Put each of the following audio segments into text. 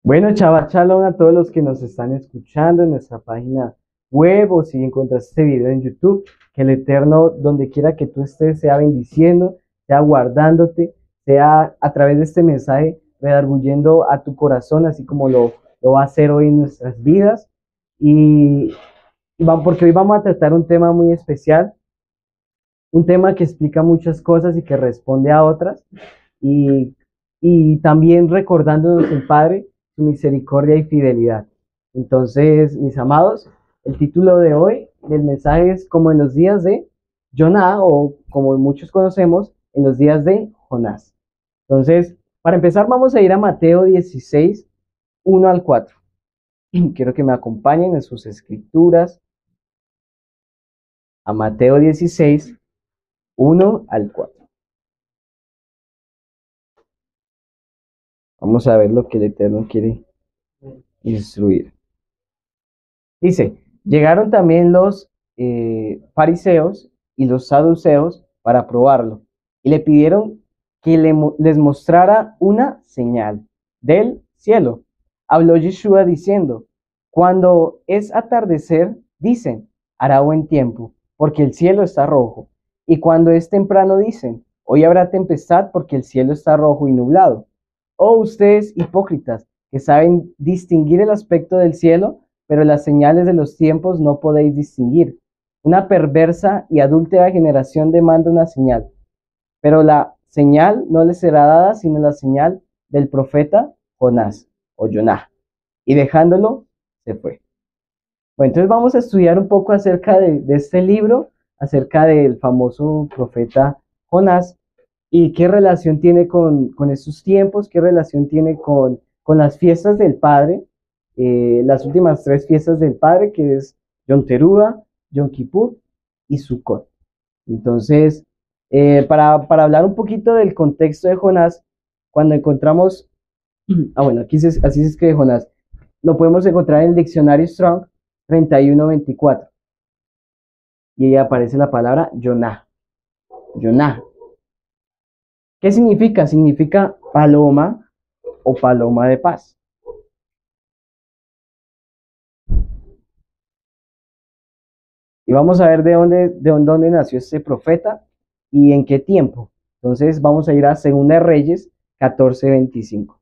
Bueno, Chava, shalom a todos los que nos están escuchando en nuestra página web o si encontraste este video en YouTube, que el Eterno, donde quiera que tú estés, sea bendiciendo, sea guardándote, sea a través de este mensaje redarguyendo a tu corazón, así como lo va a hacer hoy en nuestras vidas. Y, porque hoy vamos a tratar un tema muy especial, un tema que explica muchas cosas y que responde a otras, y, y también recordándonos el Padre, su misericordia y fidelidad. Entonces, mis amados, el título de hoy del mensaje es como en los días de Jonás, o como muchos conocemos, en los días de Jonás. Entonces, para empezar, vamos a ir a Mateo 16, 1 al 4. Quiero que me acompañen en sus escrituras a Mateo 16, 1 al 4. Vamos a ver lo que el Eterno quiere instruir. Dice, llegaron también los fariseos y los saduceos para probarlo y le pidieron que les mostrara una señal del cielo. Habló Yeshua diciendo, cuando es atardecer, dicen, hará buen tiempo, porque el cielo está rojo. Y cuando es temprano, dicen, hoy habrá tempestad, porque el cielo está rojo y nublado. Oh, ustedes hipócritas, que saben distinguir el aspecto del cielo, pero las señales de los tiempos no podéis distinguir. Una perversa y adúltera generación demanda una señal, pero la señal no le será dada sino la señal del profeta Jonás o Jonah. Y dejándolo, se fue. Bueno, entonces vamos a estudiar un poco acerca de este libro, acerca del famoso profeta Jonás y qué relación tiene con estos tiempos, qué relación tiene con las fiestas del Padre, las últimas tres fiestas del Padre, que es Yom Teruah, Yom Kippur y Sukkot. Entonces, para hablar un poquito del contexto de Jonás, cuando encontramos, bueno, así se escribe Jonás, lo podemos encontrar en el diccionario Strong 3124, y ahí aparece la palabra Jonah, Jonah. ¿Qué significa? Significa paloma o paloma de paz. Y vamos a ver de dónde nació este profeta y en qué tiempo. Entonces vamos a ir a 2 Reyes 14:25.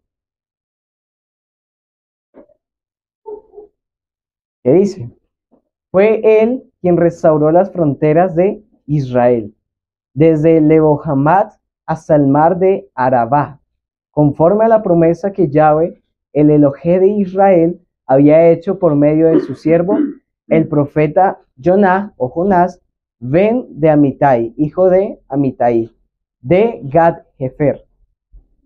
¿Qué dice? Fue él quien restauró las fronteras de Israel, desde Lebo-Hamat hasta el mar de Arabá, conforme a la promesa que Yahweh, el Elohé de Israel, había hecho por medio de su siervo, el profeta Jonás o Jonás, ben de Amitai, hijo de Amitai, de Gad-Hefer.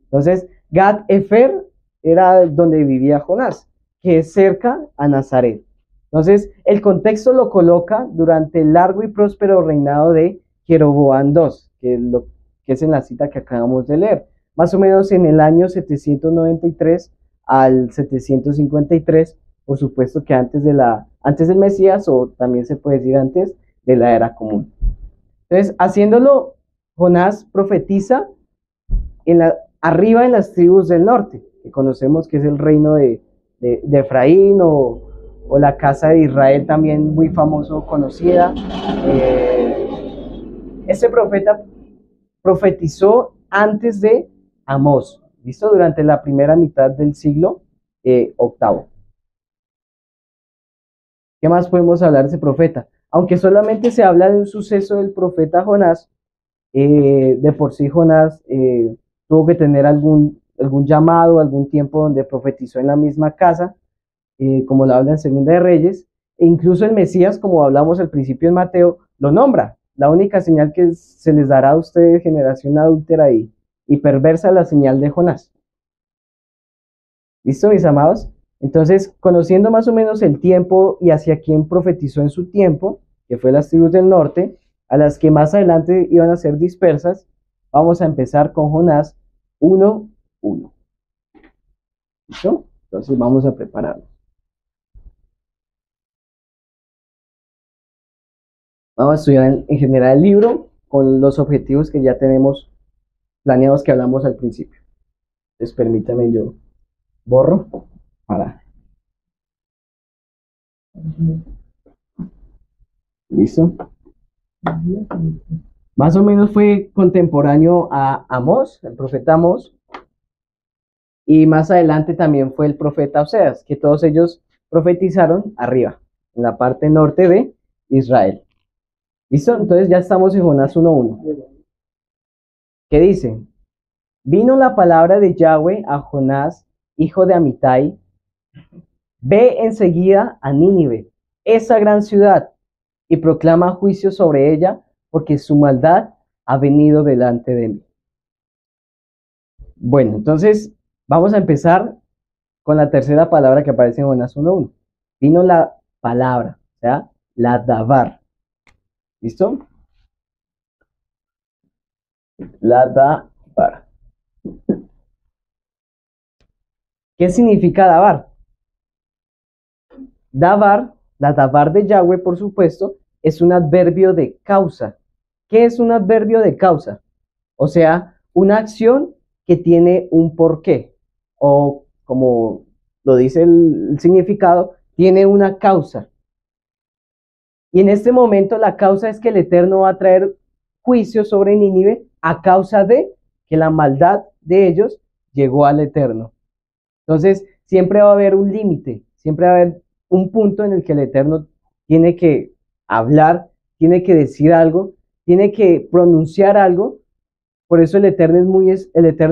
Entonces, Gad-Hefer era donde vivía Jonás, que es cerca a Nazaret. Entonces, el contexto lo coloca durante el largo y próspero reinado de Jeroboam II, que es en la cita que acabamos de leer, más o menos en el año 793 al 753, por supuesto que antes del Mesías, o también se puede decir antes de la era común. Entonces, haciéndolo, Jonás profetiza arriba en las tribus del norte, que conocemos que es el reino de Efraín, o la casa de Israel, también muy famoso, conocida. Este profeta profetizó antes de Amós, ¿listo? Durante la primera mitad del siglo octavo. ¿Qué más podemos hablar de ese profeta? Aunque solamente se habla de un suceso del profeta Jonás, de por sí Jonás tuvo que tener algún llamado, algún tiempo donde profetizó en la misma casa, como lo habla en Segunda de Reyes, e incluso el Mesías, como hablamos al principio en Mateo, lo nombra. La única señal que se les dará a ustedes, generación adúltera y perversa, la señal de Jonás. ¿Listo, mis amados? Entonces, conociendo más o menos el tiempo y hacia quién profetizó en su tiempo, que fue las tribus del norte, a las que más adelante iban a ser dispersas, vamos a empezar con Jonás 1:1. ¿Listo? Entonces vamos a prepararnos. Vamos a estudiar en general el libro con los objetivos que ya tenemos planeados, que hablamos al principio. Entonces permítame, yo borro. ¿Listo? Más o menos fue contemporáneo a Amós, el profeta Amós, y más adelante también fue el profeta Oseas, que todos ellos profetizaron arriba, en la parte norte de Israel. ¿Listo? Entonces ya estamos en Jonás 1:1. ¿Qué dice? Vino la palabra de Yahweh a Jonás, hijo de Amitai: ve enseguida a Nínive, esa gran ciudad, y proclama juicio sobre ella, porque su maldad ha venido delante de mí. Bueno, entonces vamos a empezar con la tercera palabra que aparece en Jonás 1:1. Vino la palabra, o sea, la davar. ¿Listo? La davar. ¿Qué significa davar? Davar, la davar de Yahweh, por supuesto, es un adverbio de causa. ¿Qué es un adverbio de causa? O sea, una acción que tiene un porqué, o como lo dice el significado, tiene una causa. Y en este momento la causa es que el Eterno va a traer juicio sobre Nínive a causa de que la maldad de ellos llegó al Eterno. Entonces, siempre va a haber un límite, siempre va a haber un punto en el que el Eterno tiene que hablar, tiene que decir algo, tiene que pronunciar algo. Por eso el Eterno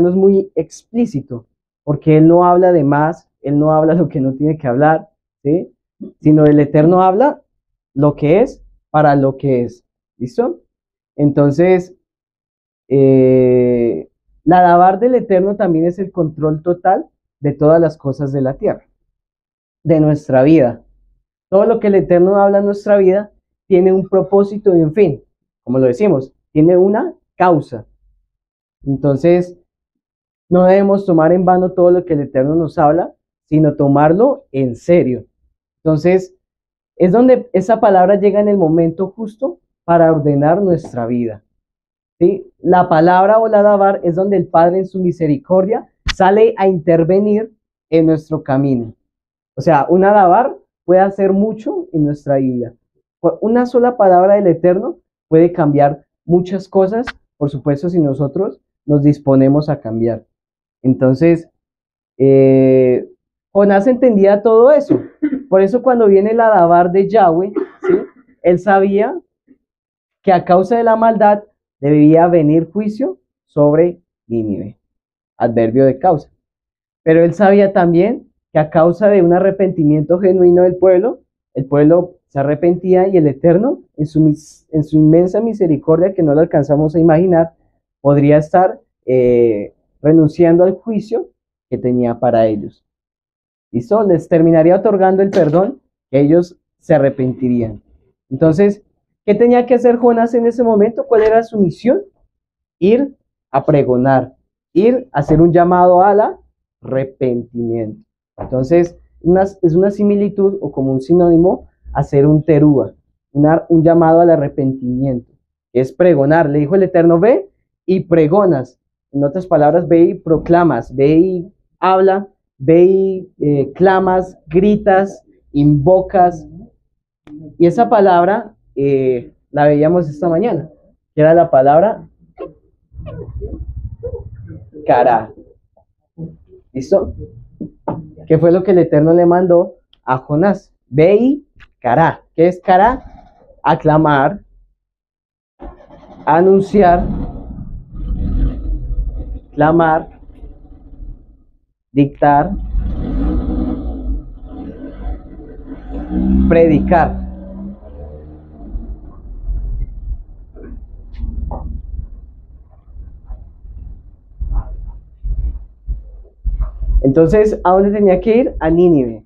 es muy explícito, porque Él no habla de más, Él no habla lo que no tiene que hablar, ¿sí? Sino el Eterno habla lo que es para lo que es. ¿Listo? Entonces, la dabar del Eterno también es el control total de todas las cosas de la tierra, de nuestra vida. Todo lo que el Eterno habla en nuestra vida tiene un propósito y un fin. Como lo decimos, tiene una causa. Entonces, no debemos tomar en vano todo lo que el Eterno nos habla, sino tomarlo en serio. Entonces, es donde esa palabra llega en el momento justo para ordenar nuestra vida. ¿Sí? La palabra o la dabar es donde el Padre en su misericordia sale a intervenir en nuestro camino. O sea, una dabar puede hacer mucho en nuestra vida. Una sola palabra del Eterno puede cambiar muchas cosas, por supuesto, si nosotros nos disponemos a cambiar. Entonces, Jonás entendía todo eso. Por eso cuando viene la dabar de Yahweh, ¿sí? Él sabía que a causa de la maldad debía venir juicio sobre Nínive. Adverbio de causa. Pero él sabía también que a causa de un arrepentimiento genuino del pueblo, el pueblo se arrepentía y el Eterno, en su inmensa misericordia que no lo alcanzamos a imaginar, podría estar renunciando al juicio que tenía para ellos. ¿Listo? Les terminaría otorgando el perdón, que ellos se arrepentirían. Entonces, ¿qué tenía que hacer Jonás en ese momento? ¿Cuál era su misión? Ir a pregonar, ir a hacer un llamado al arrepentimiento. Entonces, es una similitud o como un sinónimo hacer un terúa, un llamado al arrepentimiento. Es pregonar. Le dijo el Eterno, ve y pregonas. En otras palabras, ve y proclamas, ve y habla, ve y clamas, gritas, invocas. Y esa palabra la veíamos esta mañana, que era la palabra cara. ¿Listo? ¿Qué fue lo que el Eterno le mandó a Jonás? Ve y cara. ¿Qué es cara? Aclamar, anunciar, clamar, dictar, predicar. Entonces, ¿a dónde tenía que ir? A Nínive.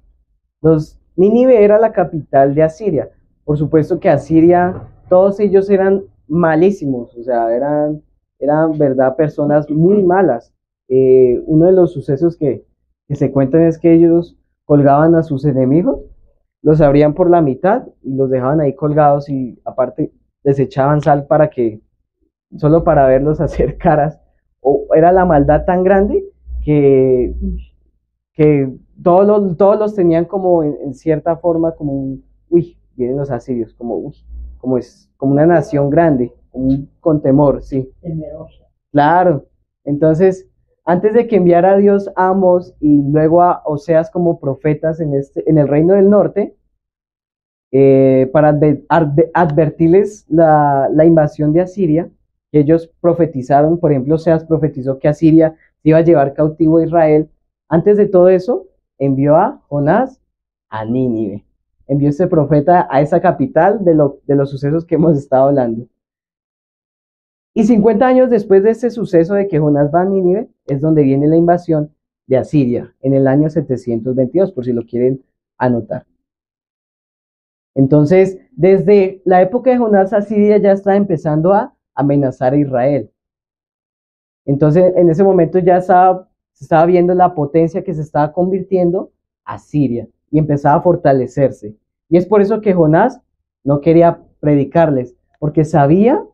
Nínive era la capital de Asiria. Por supuesto que Asiria, todos ellos eran malísimos, o sea, eran verdad, personas muy malas. Uno de los sucesos que se cuentan es que ellos colgaban a sus enemigos, los abrían por la mitad y los dejaban ahí colgados y aparte les echaban sal para que, solo para verlos hacer caras. O era la maldad tan grande que todos los tenían como en cierta forma como uy, vienen los asirios, como, uy, como es, como una nación grande, con temor, sí. Temerosa. Claro. Entonces, antes de que enviara a Dios a Amós y luego a Oseas como profetas en el reino del norte, para advertirles la invasión de Asiria, que ellos profetizaron, por ejemplo, Oseas profetizó que Asiria se iba a llevar cautivo a Israel. Antes de todo eso, envió a Jonás a Nínive. Envió este profeta a esa capital de los sucesos que hemos estado hablando. Y 50 años después de ese suceso de que Jonás va a Nínive, es donde viene la invasión de Asiria, en el año 722, por si lo quieren anotar. Entonces, desde la época de Jonás, Asiria ya está empezando a amenazar a Israel. Entonces, en ese momento ya se estaba viendo la potencia que se estaba convirtiendo a Siria y empezaba a fortalecerse. Y es por eso que Jonás no quería predicarles, porque sabía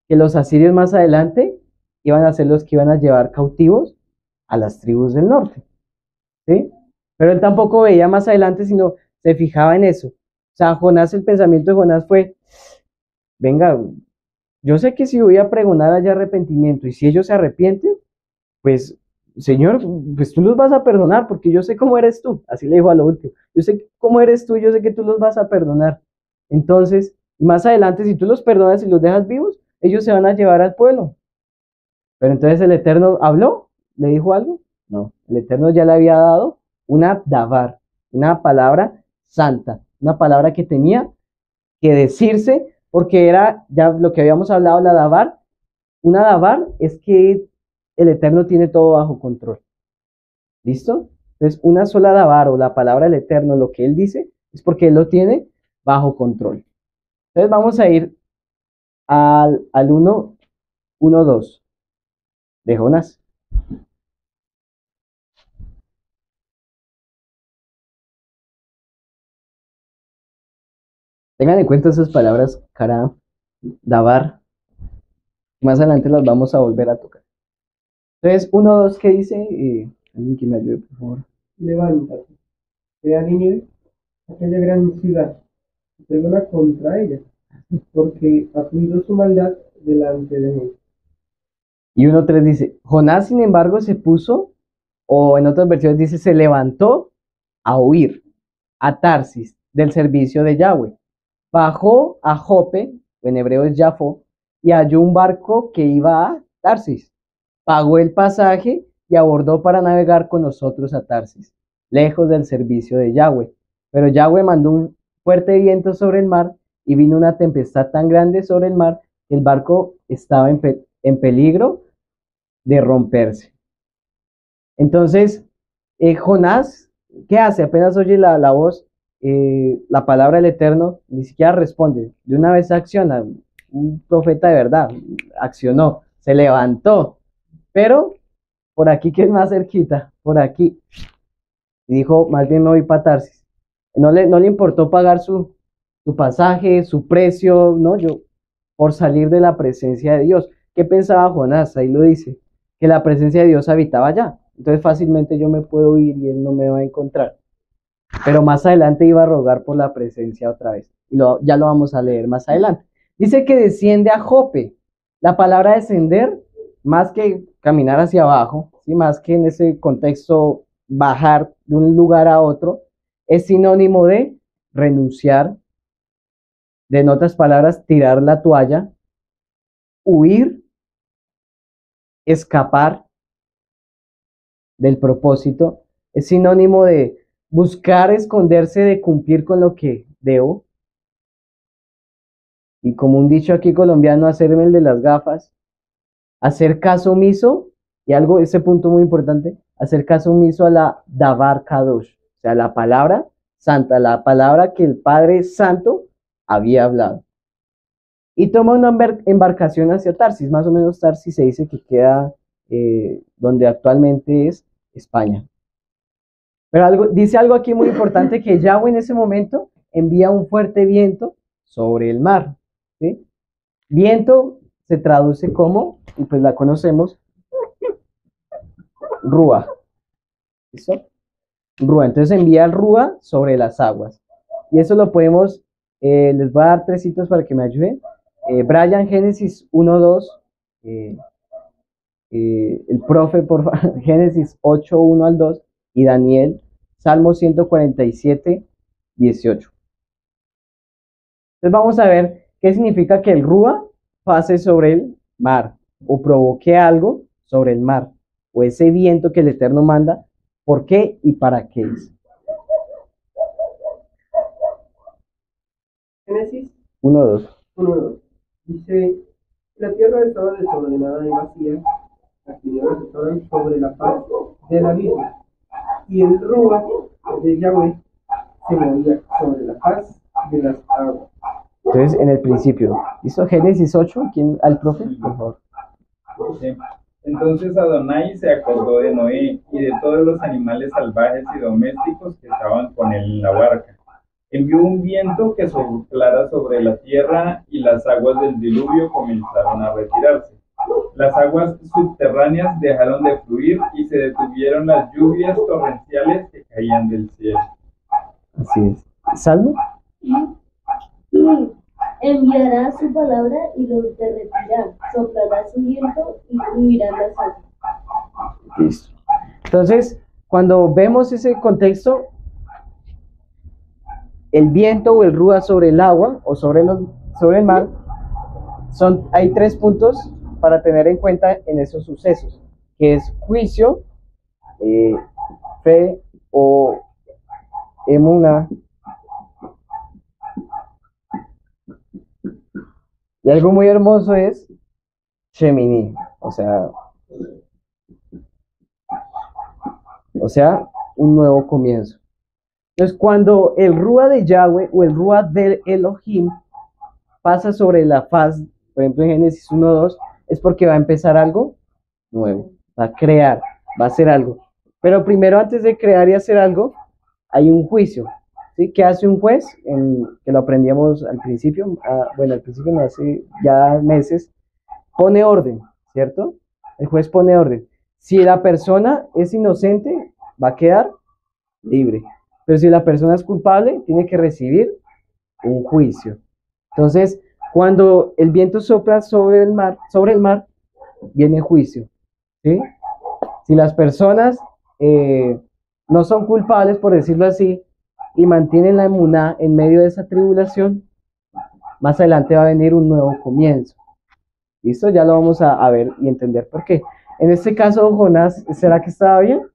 que los asirios más adelante iban a ser los que iban a llevar cautivos a las tribus del norte. ¿Sí? Pero él tampoco veía más adelante, sino se fijaba en eso. O sea, Jonás, el pensamiento de Jonás fue, venga, yo sé que si voy a pregonar allá arrepentimiento y si ellos se arrepienten, pues, Señor, pues tú los vas a perdonar porque yo sé cómo eres tú. Así le dijo a lo último. Yo sé cómo eres tú y yo sé que tú los vas a perdonar. Entonces, más adelante, si tú los perdonas y los dejas vivos, ellos se van a llevar al pueblo. Pero entonces el Eterno habló, le dijo algo. No, el Eterno ya le había dado una davar, una palabra santa, una palabra que tenía que decirse, porque era ya lo que habíamos hablado, la davar. Una davar es que el Eterno tiene todo bajo control. ¿Listo? Entonces, una sola davar o la palabra del Eterno, lo que Él dice, es porque Él lo tiene bajo control. Entonces, vamos a ir al 1:2 de Jonás. Tengan en cuenta esas palabras, cara, davar. Más adelante las vamos a volver a tocar. Entonces, 1:2, ¿qué dice? Alguien que me ayude, por favor. Levántate, ve a Nínive, aquella gran ciudad, y pregona contra ella, porque ha subido su maldad delante de mí. Y 1:3 dice, Jonás, sin embargo, se puso, o en otras versiones dice, se levantó a huir a Tarsis del servicio de Yahweh. Bajó a Jope, en hebreo es Jafo, y halló un barco que iba a Tarsis. Pagó el pasaje y abordó para navegar con nosotros a Tarsis, lejos del servicio de Yahweh. Pero Yahweh mandó un fuerte viento sobre el mar y vino una tempestad tan grande sobre el mar que el barco estaba en peligro de romperse. Entonces, Jonás, ¿qué hace? Apenas oye la voz, la palabra del Eterno, ni siquiera responde. De una vez acciona. Un profeta de verdad, accionó, se levantó. Pero por aquí, que es más cerquita, por aquí. Y dijo, más bien me voy para Tarsis. No le importó pagar su pasaje, su precio, ¿no? Yo, por salir de la presencia de Dios. ¿Qué pensaba Jonás? Ahí lo dice, que la presencia de Dios habitaba allá. Entonces fácilmente yo me puedo ir y él no me va a encontrar. Pero más adelante iba a rogar por la presencia otra vez. Y ya lo vamos a leer más adelante. Dice que desciende a Jope. La palabra descender, más que caminar hacia abajo, ¿sí? Más que en ese contexto bajar de un lugar a otro, es sinónimo de renunciar, de en otras palabras, tirar la toalla, huir, escapar del propósito, es sinónimo de buscar esconderse de cumplir con lo que debo. Y como un dicho aquí colombiano, hacerme el de las gafas, hacer caso omiso, y algo, ese punto muy importante, hacer caso omiso a la Davar Kadosh, o sea, la palabra santa, la palabra que el Padre Santo había hablado. Y toma una embarcación hacia Tarsis, más o menos Tarsis se dice que queda donde actualmente es España. Pero dice algo aquí muy importante, que Yahweh en ese momento envía un fuerte viento sobre el mar. ¿Sí? Viento se traduce como, y pues la conocemos, Rúa. ¿Listo? Rúa. Entonces envía el Rúa sobre las aguas. Y eso lo podemos, les voy a dar 3 para que me ayuden. Brian, Génesis 1:2, el profe, por favor, Génesis 8:1 al 2, y Daniel, Salmo 147:18. Entonces vamos a ver qué significa que el Rúa pase sobre el mar, o provoque algo sobre el mar, o ese viento que el Eterno manda. ¿Por qué y para qué es? Génesis 1:2. 1:2. Dice, la tierra estaba desordenada y vacía, las tinieblas estaban sobre la faz del abismo, y el Rúa de Yahweh se movía sobre la faz de las aguas. Entonces, en el principio, ¿listo? Génesis 8, ¿quién? ¿Al profe? Por favor. Sí. Entonces Adonai se acordó de Noé y de todos los animales salvajes y domésticos que estaban con él en la barca. Envió un viento que soplara sobre la tierra y las aguas del diluvio comenzaron a retirarse. Las aguas subterráneas dejaron de fluir y se detuvieron las lluvias torrenciales que caían del cielo. Así es. ¿Salmo? Y enviará su palabra y los derretirá, soplará su viento y fluirán las aguas. Listo. Entonces, cuando vemos ese contexto, el viento o el rúa sobre el agua o sobre el mar, hay 3 puntos para tener en cuenta en esos sucesos, que es juicio, fe o emuna. Y algo muy hermoso es Shemini, o sea, un nuevo comienzo. Entonces, cuando el Rúa de Yahweh o el Rúa del Elohim pasa sobre la faz, por ejemplo en Génesis 1:2, es porque va a empezar algo nuevo, va a crear, va a hacer algo. Pero primero, antes de crear y hacer algo, hay un juicio. ¿Sí? ¿Qué hace un juez? Que lo aprendíamos al principio, al principio no, hace ya meses, pone orden, ¿cierto? El juez pone orden. Si la persona es inocente, va a quedar libre. Pero si la persona es culpable, tiene que recibir un juicio. Entonces, cuando el viento sopla sobre el mar, viene juicio. ¿Sí? Si las personas no son culpables, por decirlo así, y mantienen la emuná en medio de esa tribulación, más adelante va a venir un nuevo comienzo. ¿Listo? Ya lo vamos a ver y entender por qué. En este caso, Jonás, ¿será que estaba bien?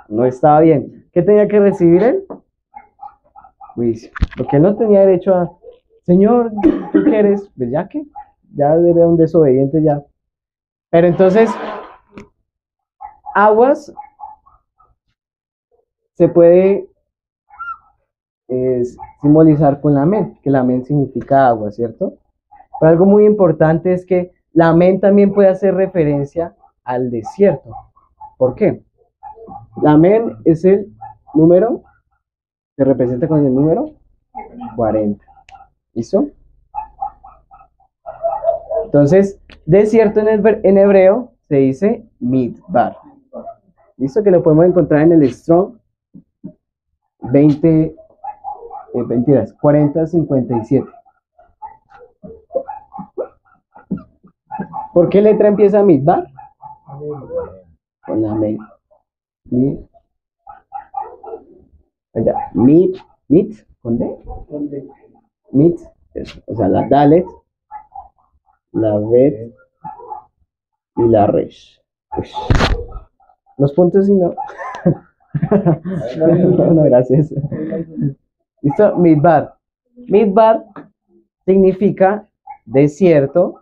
No estaba bien. ¿Qué tenía que recibir él? Juicio. Porque él no tenía derecho a, Señor, ¿tú qué eres? Pues ya que, ya era un desobediente ya. Pero entonces, aguas se puede simbolizar con la men, que la men significa agua, ¿cierto? Pero algo muy importante es que la men también puede hacer referencia al desierto. ¿Por qué? La men es el número, se representa con el número 40. ¿Listo? Entonces, desierto en hebreo se dice midbar. ¿Listo? Que lo podemos encontrar en el Strong 4057. ¿Por qué letra empieza midbar? Con la med. Mit, con D. Mit, o sea, la Dalet, la Bet y la Resh. Los puntos y no. No, gracias. ¿Listo? Midbar. Midbar significa desierto,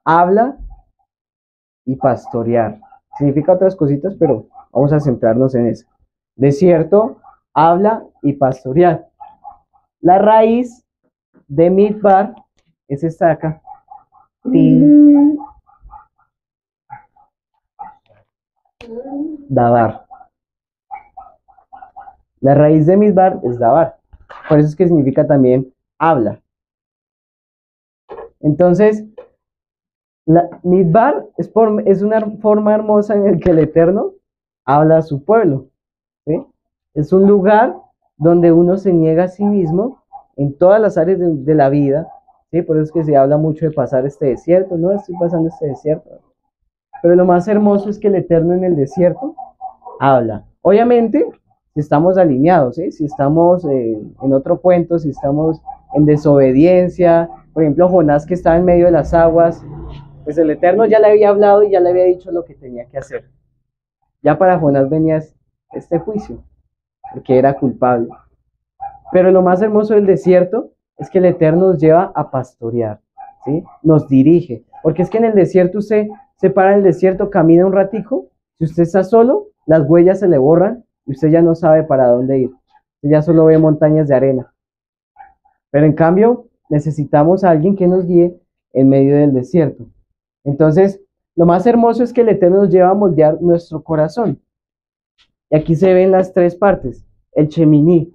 habla y pastorear. Significa otras cositas, pero vamos a centrarnos en eso. Desierto, habla y pastorear. La raíz de midbar es esta de acá. Dabar. La raíz de midbar es dabar. Por eso es que significa también habla. Entonces, midbar es una forma hermosa en la que el Eterno habla a su pueblo. ¿Sí? Es un lugar donde uno se niega a sí mismo en todas las áreas de la vida, ¿sí? Por eso es que se habla mucho de pasar este desierto, no estoy pasando este desierto. Pero lo más hermoso es que el Eterno en el desierto habla. Obviamente, si estamos alineados, ¿sí? Si estamos en otro cuento, si estamos en desobediencia, por ejemplo, Jonás que estaba en medio de las aguas, pues el Eterno ya le había hablado y ya le había dicho lo que tenía que hacer. Ya para Jonás venía este juicio, porque era culpable. Pero lo más hermoso del desierto es que el Eterno nos lleva a pastorear, ¿sí? Nos dirige, porque es que en el desierto usted se para en el desierto, camina un ratico, si usted está solo, las huellas se le borran y usted ya no sabe para dónde ir. Usted ya solo ve montañas de arena. Pero en cambio, necesitamos a alguien que nos guíe en medio del desierto. Entonces, lo más hermoso es que el Eterno nos lleva a moldear nuestro corazón. Y aquí se ven las tres partes. El Sheminí.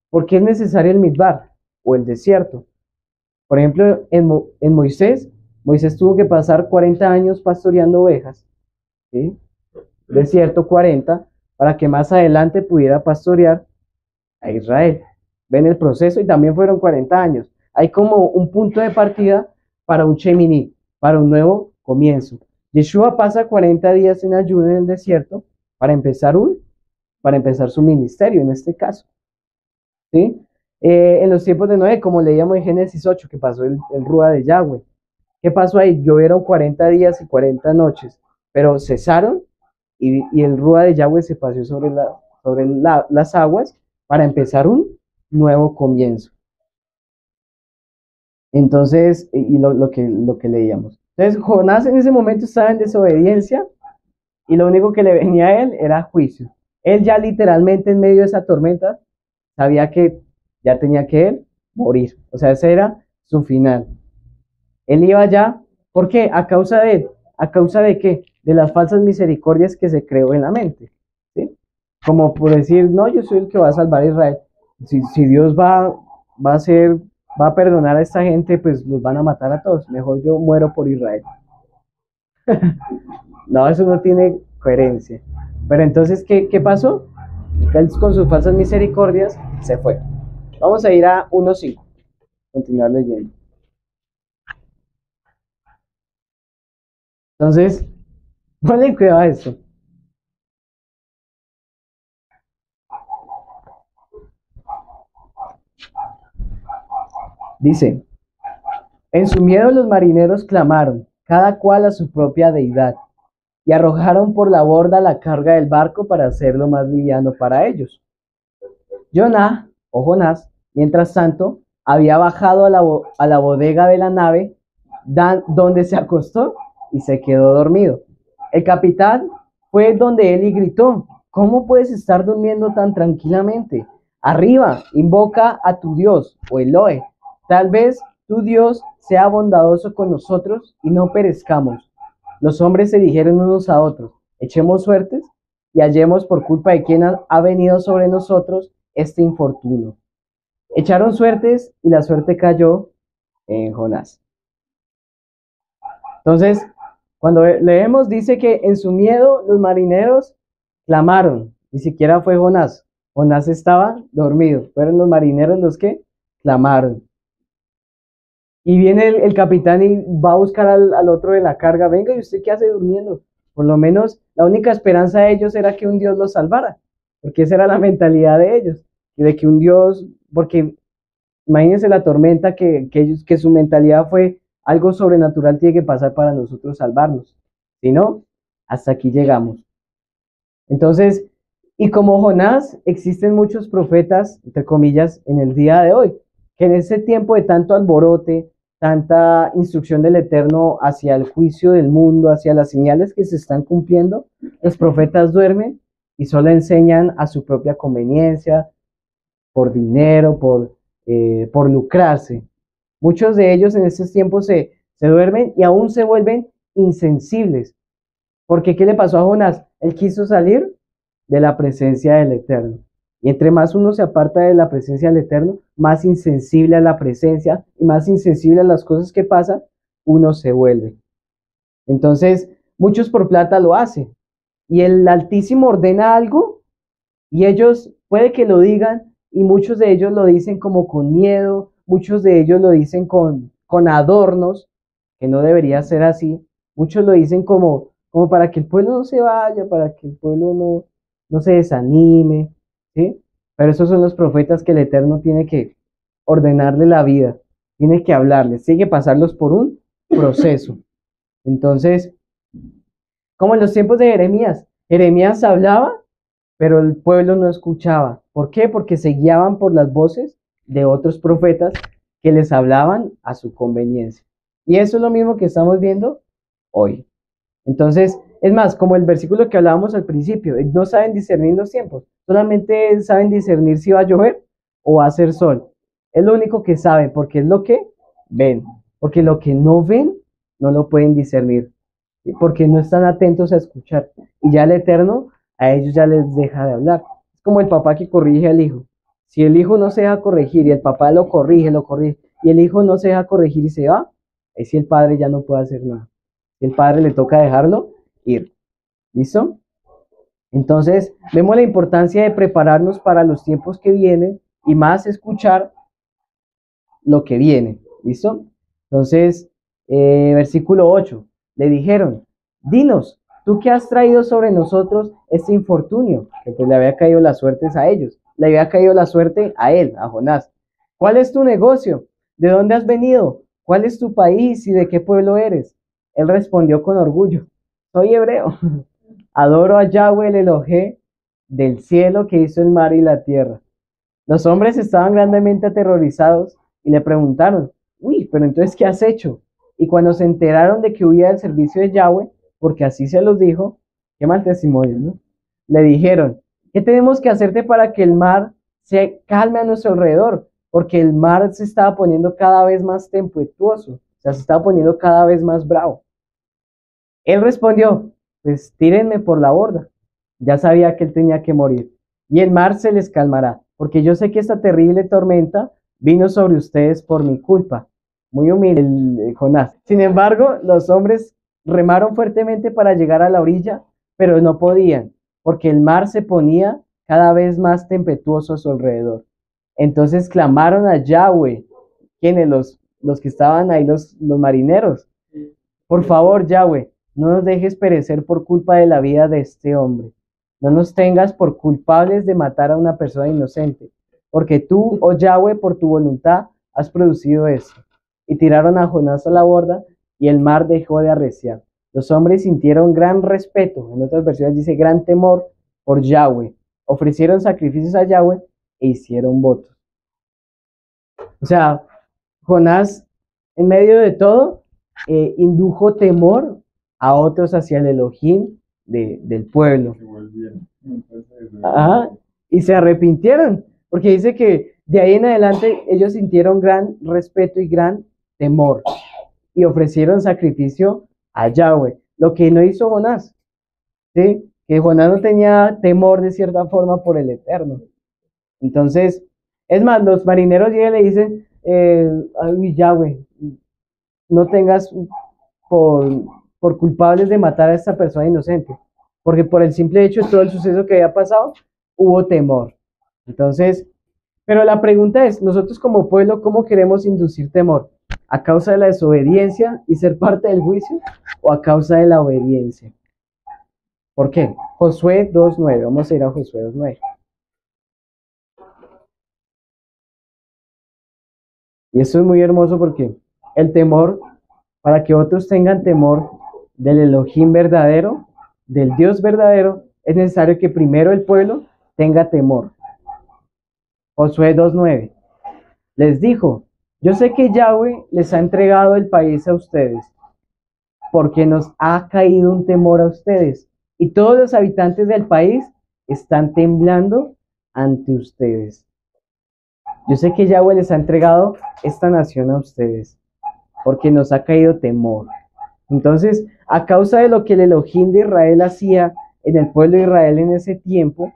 ¿Por qué es necesario el Midbar o el desierto? Por ejemplo, en Moisés tuvo que pasar 40 años pastoreando ovejas, ¿sí? Desierto 40, para que más adelante pudiera pastorear a Israel. Ven el proceso y también fueron 40 años. Hay como un punto de partida para un Sheminí, para un nuevo comienzo. Yeshua pasa 40 días en ayuno en el desierto para empezar su ministerio en este caso, ¿sí? En los tiempos de Noé, como leíamos en Génesis 8, que pasó el Rúa de Yahweh. ¿Qué pasó ahí? Llovieron 40 días y 40 noches, pero cesaron y el Rúa de Yahweh se paseó sobre las aguas para empezar un nuevo comienzo. Entonces, y lo que leíamos. Entonces, Jonás en ese momento estaba en desobediencia y lo único que le venía a él era juicio. Él ya literalmente en medio de esa tormenta sabía que ya tenía que él morir. O sea, ese era su final. Él iba ya, ¿por qué? ¿A causa de qué? De las falsas misericordias que se creó en la mente, ¿sí? Como por decir, no, yo soy el que va a salvar a Israel. Si Dios va a perdonar a esta gente, pues los van a matar a todos. Mejor yo muero por Israel. No, eso no tiene coherencia. Pero entonces, ¿qué pasó? Él con sus falsas misericordias se fue. Vamos a ir a 1.5. Continuar leyendo. Entonces, ponle cuidado a esto. Dice, en su miedo los marineros clamaron, cada cual a su propia deidad, y arrojaron por la borda la carga del barco para hacerlo más liviano para ellos. Jonás, mientras tanto, había bajado a la bodega de la nave, donde se acostó y se quedó dormido. El capitán fue donde él y gritó, ¿cómo puedes estar durmiendo tan tranquilamente? Arriba, invoca a tu Dios, o Elohe. Tal vez tu Dios sea bondadoso con nosotros y no perezcamos. Los hombres se dijeron unos a otros, echemos suertes y hallemos por culpa de quien ha venido sobre nosotros este infortunio. Echaron suertes y la suerte cayó en Jonás. Entonces, cuando leemos, dice que en su miedo los marineros clamaron. Ni siquiera fue Jonás. Jonás estaba dormido. Fueron los marineros los que clamaron. Y viene el capitán y va a buscar al otro de la carga. Venga, ¿y usted qué hace durmiendo? Por lo menos la única esperanza de ellos era que un Dios los salvara. Porque esa era la mentalidad de ellos. Y de que un Dios, porque imagínense la tormenta que su mentalidad fue algo sobrenatural tiene que pasar para nosotros salvarnos. Si no, hasta aquí llegamos. Entonces, y como Jonás, existen muchos profetas, entre comillas, en el día de hoy, que en ese tiempo de tanto alborote, tanta instrucción del Eterno hacia el juicio del mundo, hacia las señales que se están cumpliendo, los profetas duermen y solo enseñan a su propia conveniencia, por dinero, por lucrarse. Muchos de ellos en estos tiempos se duermen y aún se vuelven insensibles. Porque ¿qué le pasó a Jonás? Él quiso salir de la presencia del Eterno. Y entre más uno se aparta de la presencia del Eterno, más insensible a la presencia y más insensible a las cosas que pasan, uno se vuelve. Entonces, muchos por plata lo hacen. Y el Altísimo ordena algo y ellos puede que lo digan y muchos de ellos lo dicen como con miedo, muchos de ellos lo dicen con adornos, que no debería ser así, muchos lo dicen como para que el pueblo no se vaya, para que el pueblo no se desanime, ¿sí? Pero esos son los profetas que el Eterno tiene que ordenarle la vida, tiene que hablarles, tiene que pasarlos por un proceso. Entonces, como en los tiempos de Jeremías, Jeremías hablaba, pero el pueblo no escuchaba. ¿Por qué? Porque se guiaban por las voces de otros profetas que les hablaban a su conveniencia. Y eso es lo mismo que estamos viendo hoy. Entonces, es más, como el versículo que hablábamos al principio, no saben discernir los tiempos, solamente saben discernir si va a llover o va a hacer sol. Es lo único que saben, porque es lo que ven, porque lo que no ven no lo pueden discernir, ¿sí? Porque no están atentos a escuchar. Y ya el Eterno a ellos ya les deja de hablar. Es como el papá que corrige al hijo. Si el hijo no se deja corregir y el papá lo corrige, y el hijo no se deja corregir y se va, es si el padre ya no puede hacer nada. El padre le toca dejarlo ir. ¿Listo? Entonces, vemos la importancia de prepararnos para los tiempos que vienen y más escuchar lo que viene. ¿Listo? Entonces, versículo 8. Le dijeron, dinos, ¿tú qué has traído sobre nosotros este infortunio? Que pues le había caído las suertes a ellos. Le había caído la suerte a él, a Jonás. ¿Cuál es tu negocio? ¿De dónde has venido? ¿Cuál es tu país y de qué pueblo eres? Él respondió con orgullo, soy hebreo, adoro a Yahweh el Elohé del cielo que hizo el mar y la tierra. Los hombres estaban grandemente aterrorizados y le preguntaron, uy, pero entonces, ¿qué has hecho? Y cuando se enteraron de que huía del servicio de Yahweh, porque así se los dijo, qué mal testimonio, ¿no? Le dijeron, ¿qué tenemos que hacerte para que el mar se calme a nuestro alrededor? Porque el mar se estaba poniendo cada vez más tempestuoso, o sea, se estaba poniendo cada vez más bravo. Él respondió, pues tírenme por la borda. Ya sabía que él tenía que morir. Y el mar se les calmará, porque yo sé que esta terrible tormenta vino sobre ustedes por mi culpa. Muy humilde Jonás. Sin embargo, los hombres remaron fuertemente para llegar a la orilla, pero no podían, porque el mar se ponía cada vez más tempestuoso a su alrededor. Entonces clamaron a Yahweh, quienes los que estaban ahí, los marineros. Por favor, Yahweh, no nos dejes perecer por culpa de la vida de este hombre. No nos tengas por culpables de matar a una persona inocente, porque tú, oh Yahweh, por tu voluntad, has producido esto. Y tiraron a Jonás a la borda, y el mar dejó de arreciar. Los hombres sintieron gran respeto, en otras versiones dice gran temor, por Yahweh. Ofrecieron sacrificios a Yahweh e hicieron votos. O sea, Jonás, en medio de todo, indujo temor a otros hacia el Elohim del pueblo. Ajá, y se arrepintieron, porque dice que de ahí en adelante ellos sintieron gran respeto y gran temor y ofrecieron sacrificio a Yahweh, lo que no hizo Jonás, ¿sí? Que Jonás no tenía temor de cierta forma por el Eterno. Entonces, es más, los marineros llegan y le dicen, ay, Yahweh, no tengas por culpables de matar a esta persona inocente, porque por el simple hecho de todo el suceso que había pasado, hubo temor. Entonces, pero la pregunta es, nosotros como pueblo, ¿cómo queremos inducir temor? ¿A causa de la desobediencia y ser parte del juicio o a causa de la obediencia? ¿Por qué? Josué 2.9, vamos a ir a Josué 2.9. Y esto es muy hermoso porque el temor, para que otros tengan temor del Elohim verdadero, del Dios verdadero, es necesario que primero el pueblo tenga temor. Josué 2.9 les dijo, yo sé que Yahweh les ha entregado el país a ustedes, porque nos ha caído un temor a ustedes, y todos los habitantes del país están temblando ante ustedes. Yo sé que Yahweh les ha entregado esta nación a ustedes, porque nos ha caído temor. Entonces, a causa de lo que el Elohim de Israel hacía en el pueblo de Israel en ese tiempo,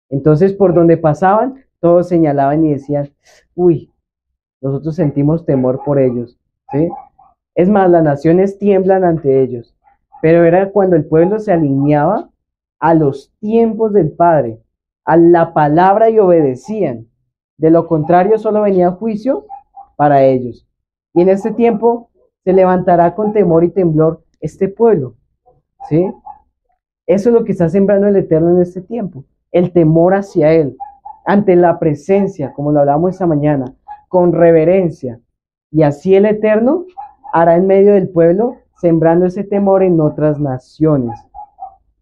entonces por donde pasaban, todos señalaban y decían, uy, nosotros sentimos temor por ellos, ¿sí? Es más, las naciones tiemblan ante ellos, pero era cuando el pueblo se alineaba a los tiempos del Padre, a la palabra y obedecían. De lo contrario, solo venía juicio para ellos. Y en este tiempo se levantará con temor y temblor este pueblo. ¿Sí? Eso es lo que está sembrando el Eterno en este tiempo. El temor hacia Él, ante la presencia, como lo hablamos esta mañana, con reverencia. Y así el Eterno hará en medio del pueblo, sembrando ese temor en otras naciones.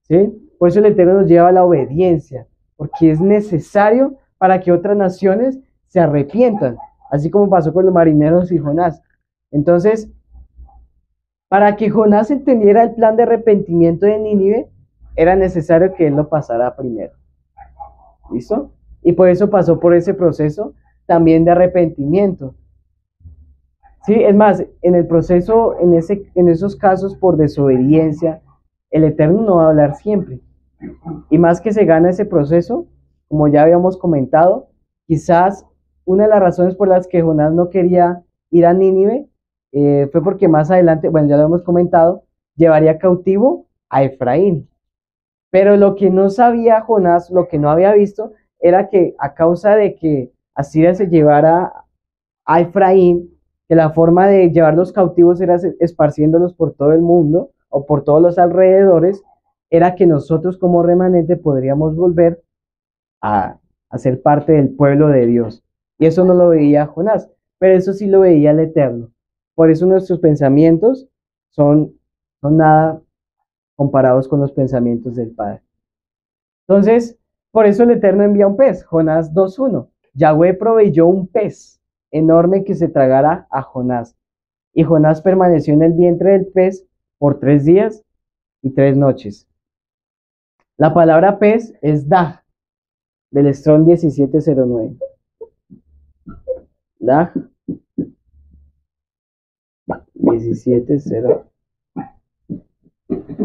¿Sí? Por eso el Eterno nos lleva a la obediencia, porque es necesario para que otras naciones se arrepientan, así como pasó con los marineros y Jonás. Entonces, para que Jonás entendiera el plan de arrepentimiento de Nínive, era necesario que él lo pasara primero. ¿Listo? Y por eso pasó por ese proceso también de arrepentimiento. Sí, es más, en el proceso, en esos casos por desobediencia, el Eterno no va a hablar siempre. Y más que se gana ese proceso, como ya habíamos comentado, quizás una de las razones por las que Jonás no quería ir a Nínive fue porque más adelante, bueno, ya lo hemos comentado, llevaría cautivo a Efraín. Pero lo que no sabía Jonás, lo que no había visto, era que a causa de que Asiria se llevara a Efraín, que la forma de llevar los cautivos era esparciéndolos por todo el mundo o por todos los alrededores, era que nosotros como remanente podríamos volver a ser parte del pueblo de Dios. Y eso no lo veía Jonás, pero eso sí lo veía el Eterno. Por eso nuestros pensamientos son nada comparados con los pensamientos del Padre. Entonces, por eso el Eterno envía un pez, Jonás 2:1. Yahweh proveyó un pez enorme que se tragara a Jonás. Y Jonás permaneció en el vientre del pez por 3 días y 3 noches. La palabra pez es Dag, del Strong 1709. Dag 1709.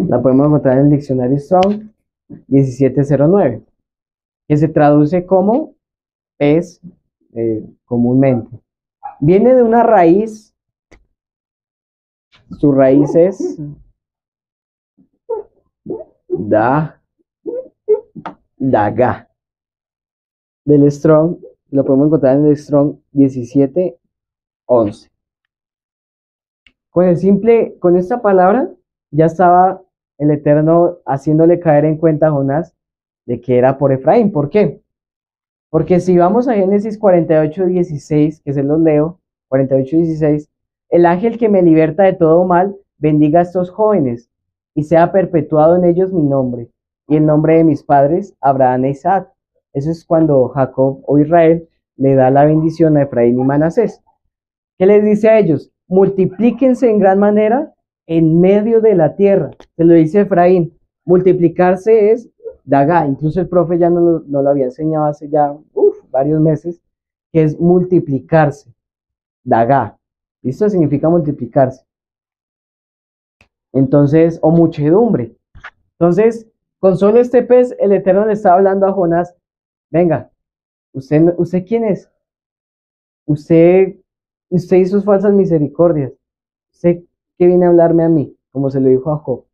La podemos encontrar en el diccionario Strong 1709, que se traduce como pez comúnmente. Viene de una raíz, su raíz es Daga, del Strong, lo podemos encontrar en el Strong 1711. Con esta palabra, ya estaba el Eterno haciéndole caer en cuenta a Jonás de que era por Efraín. ¿Por qué? Porque si vamos a Génesis 48:16, que se los leo, 48:16, el ángel que me liberta de todo mal, bendiga a estos jóvenes, y sea perpetuado en ellos mi nombre, y el nombre de mis padres, Abraham e Isaac. Eso es cuando Jacob o Israel le da la bendición a Efraín y Manasés. ¿Qué les dice a ellos? Multiplíquense en gran manera en medio de la tierra. Se lo dice Efraín. Multiplicarse es Dagá. Incluso el profe ya no lo había enseñado hace ya varios meses, que es multiplicarse. Dagá. ¿Listo? Significa multiplicarse. Entonces, o muchedumbre. Entonces, con solo este pez, el Eterno le estaba hablando a Jonás. Venga, ¿usted quién es? Usted hizo sus falsas misericordias. ¿Usted qué viene a hablarme a mí? Como se lo dijo a Job.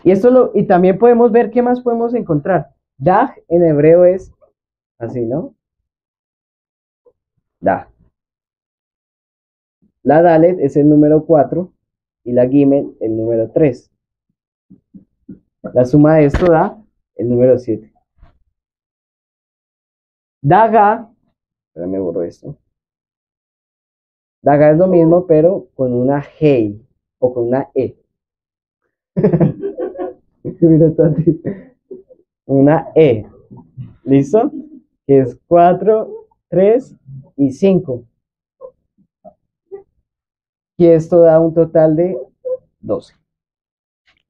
Y también podemos ver qué más podemos encontrar. Dag en hebreo es así, ¿no? Dag. La Dalet es el número 4 y la Gimel el número 3. La suma de esto da el número 7. Daga, espérame, borro esto. Daga es lo mismo, pero con una Hei o con una E. Una E. ¿Listo? Que es 4, 3 y 5. Y esto da un total de 12.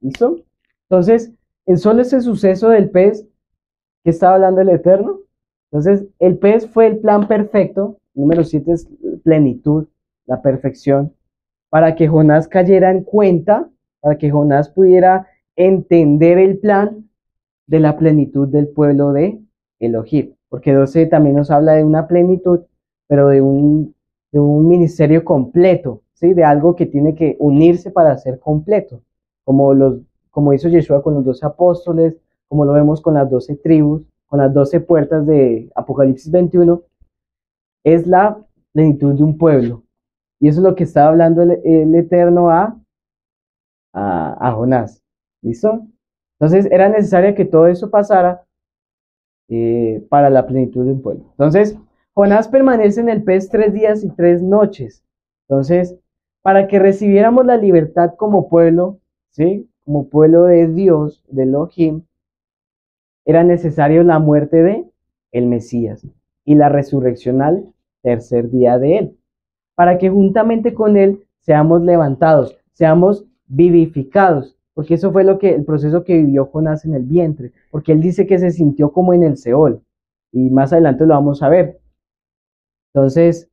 ¿Listo? Entonces, en solo ese suceso del pez que estaba hablando el Eterno, entonces el pez fue el plan perfecto. Número 7 es plenitud, la perfección, para que Jonás cayera en cuenta, para que Jonás pudiera entender el plan de la plenitud del pueblo de Elohim. Porque 12 también nos habla de una plenitud, pero de un ministerio completo, ¿sí? De algo que tiene que unirse para ser completo, como hizo Yeshua con los 12 apóstoles, como lo vemos con las 12 tribus, con las 12 puertas de Apocalipsis 21, es la plenitud de un pueblo. Y eso es lo que estaba hablando el Eterno a Jonás. ¿Listo? Entonces era necesario que todo eso pasara para la plenitud de un pueblo. Entonces, Jonás permanece en el pez 3 días y 3 noches. Entonces, para que recibiéramos la libertad como pueblo, ¿sí? Como pueblo de Dios, de Elohim, era necesario la muerte de el Mesías y la resurrección al tercer día de él, para que juntamente con él seamos levantados, seamos vivificados, porque eso fue el proceso que vivió Jonás en el vientre, porque él dice que se sintió como en el Seol, y más adelante lo vamos a ver. Entonces,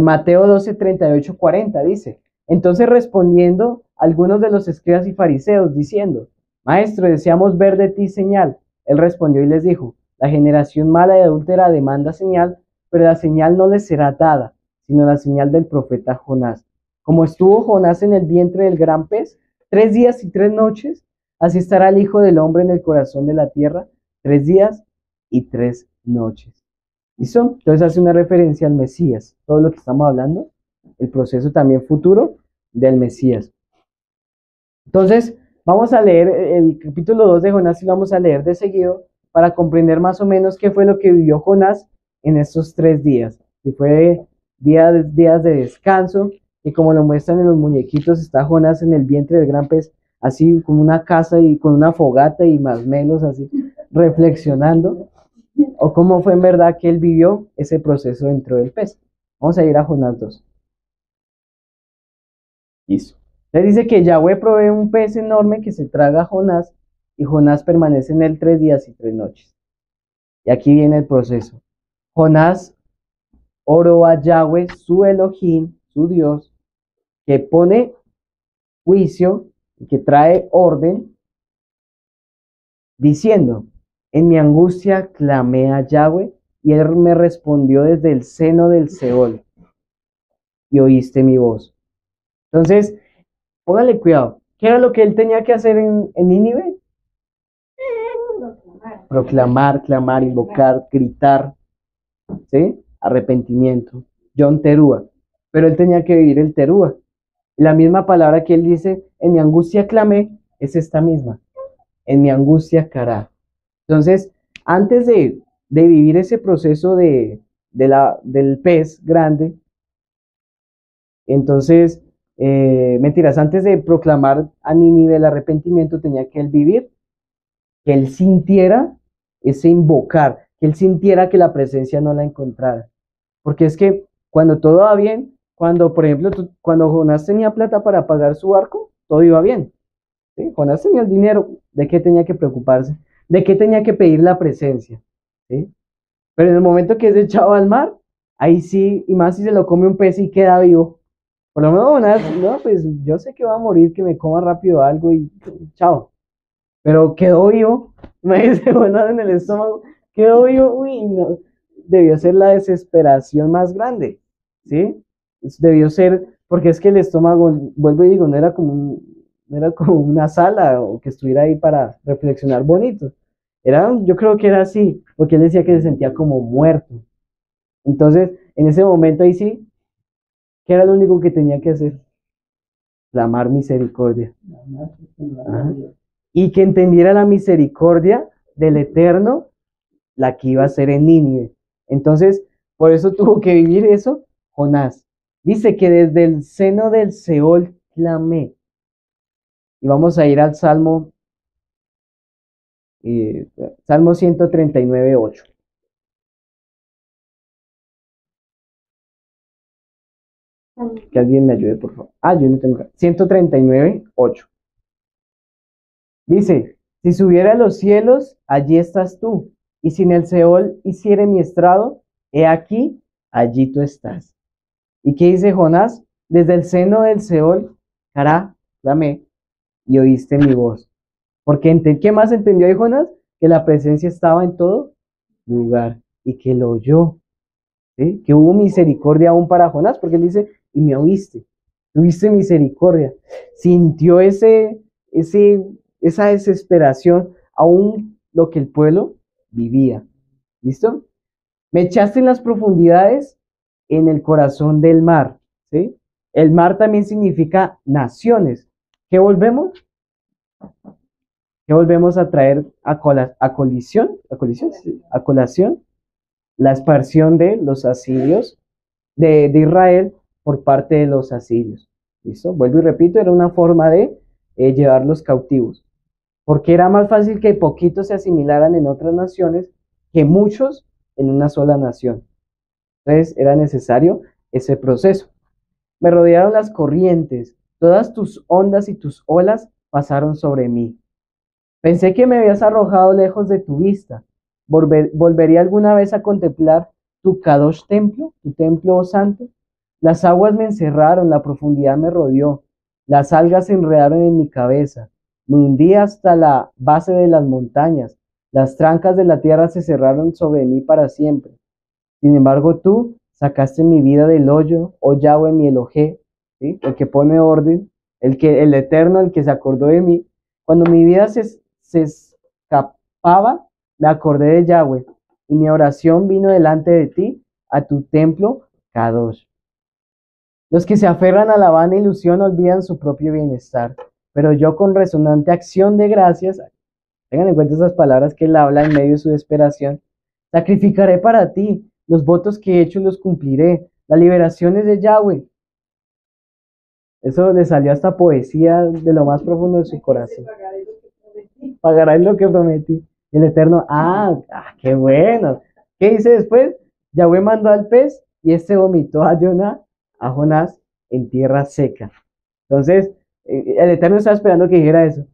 Mateo 12, 38, 40 dice, entonces respondiendo algunos de los escribas y fariseos, diciendo, Maestro, deseamos ver de ti señal. Él respondió y les dijo, la generación mala y adúltera demanda señal, pero la señal no les será dada, sino la señal del profeta Jonás. Como estuvo Jonás en el vientre del gran pez, 3 días y 3 noches, así estará el Hijo del Hombre en el corazón de la tierra, 3 días y 3 noches. ¿Listo? Entonces hace una referencia al Mesías, todo lo que estamos hablando, el proceso también futuro del Mesías. Entonces, vamos a leer el capítulo 2 de Jonás y lo vamos a leer de seguido para comprender más o menos qué fue lo que vivió Jonás en estos 3 días. Que fue días de descanso, y como lo muestran en los muñequitos, está Jonás en el vientre del gran pez, así como una casa y con una fogata y masmelos, así, reflexionando, o cómo fue en verdad que él vivió ese proceso dentro del pez. Vamos a ir a Jonás 2. Listo. Le dice que Yahweh provee un pez enorme que se traga a Jonás, y Jonás permanece en él 3 días y 3 noches. Y aquí viene el proceso. Jonás oró a Yahweh, su Elohim, su Dios, que pone juicio y que trae orden, diciendo, en mi angustia clamé a Yahweh, y él me respondió desde el seno del Seol, y oíste mi voz. Entonces, póngale cuidado. ¿Qué era lo que él tenía que hacer en Nínive? Proclamar, clamar, invocar, gritar, ¿sí? Arrepentimiento. John Terúa. Pero él tenía que vivir el Terúa. La misma palabra que él dice, en mi angustia clamé, es esta misma. En mi angustia cará. Entonces, antes de vivir ese proceso del pez grande, entonces, mentiras, antes de proclamar a Nínive el arrepentimiento, tenía que él vivir, que él sintiera ese invocar, que él sintiera que la presencia no la encontrara. Porque es que cuando todo va bien, cuando, por ejemplo, cuando Jonás tenía plata para pagar su barco, todo iba bien. ¿Sí? Jonás tenía el dinero, ¿de qué tenía que preocuparse? ¿De qué tenía que pedir la presencia? ¿Sí? Pero en el momento que es echado al mar, ahí sí, y más si se lo come un pez y queda vivo. Por lo menos Jonás, no, pues yo sé que va a morir, que me coma rápido algo y chao. Pero quedó vivo, me dice Jonás en el estómago, quedó vivo, uy, no. Debió ser la desesperación más grande, ¿sí? Debió ser, porque es que el estómago, vuelvo y digo, no era como una sala o que estuviera ahí para reflexionar bonito. Yo creo que era así, porque él decía que se sentía como muerto. Entonces, en ese momento ahí sí, ¿qué era lo único que tenía que hacer? Clamar misericordia. Ajá. Y que entendiera la misericordia del Eterno, la que iba a ser en Nínive. Entonces, por eso tuvo que vivir eso Jonás. Dice que desde el seno del Seol clamé. Y vamos a ir al Salmo 139, 8. Que alguien me ayude, por favor. Yo no tengo. 139, 8. Dice, si subiera a los cielos, allí estás tú. Y si en el Seol hiciere mi estrado, he aquí, allí tú estás. ¿Y qué dice Jonás? Desde el seno del Seol, cará, clamé, y oíste mi voz. Porque ¿qué más entendió ahí Jonás? Que la presencia estaba en todo lugar y que lo oyó. ¿Sí? Que hubo misericordia aún para Jonás, porque él dice, y me oíste, tuviste misericordia. Sintió esa desesperación, aún lo que el pueblo vivía. ¿Listo? Me echaste en las profundidades, en el corazón del mar, ¿sí? El mar también significa naciones. ¿Qué volvemos? ¿Qué volvemos a traer a colisión? Sí, a colación? La expansión de los asirios, de Israel por parte de los asirios. ¿Listo? Vuelvo y repito, era una forma de llevarlos cautivos. Porque era más fácil que poquitos se asimilaran en otras naciones que muchos en una sola nación. Entonces era necesario ese proceso. Me rodearon las corrientes, todas tus ondas y tus olas pasaron sobre mí. Pensé que me habías arrojado lejos de tu vista. ¿Volvería alguna vez a contemplar tu Kadosh templo, tu templo santo? Las aguas me encerraron, la profundidad me rodeó, las algas se enredaron en mi cabeza, me hundí hasta la base de las montañas, las trancas de la tierra se cerraron sobre mí para siempre. Sin embargo, tú sacaste mi vida del hoyo, oh Yahweh, mi Elohé, ¿sí? El que pone orden, el eterno, el que se acordó de mí. Cuando mi vida se escapaba, me acordé de Yahweh, y mi oración vino delante de ti, a tu templo, Kadosh. Los que se aferran a la vana ilusión olvidan su propio bienestar, pero yo con resonante acción de gracias, tengan en cuenta esas palabras que él habla en medio de su desesperación, sacrificaré para ti, los votos que he hecho los cumpliré, la liberación es de Yahweh. Eso le salió hasta poesía de lo más profundo de su corazón. Pagará lo que prometí. El Eterno, qué bueno. ¿Qué dice después? Yahweh mandó al pez y este vomitó a Jonás en tierra seca. Entonces, el Eterno estaba esperando que dijera eso.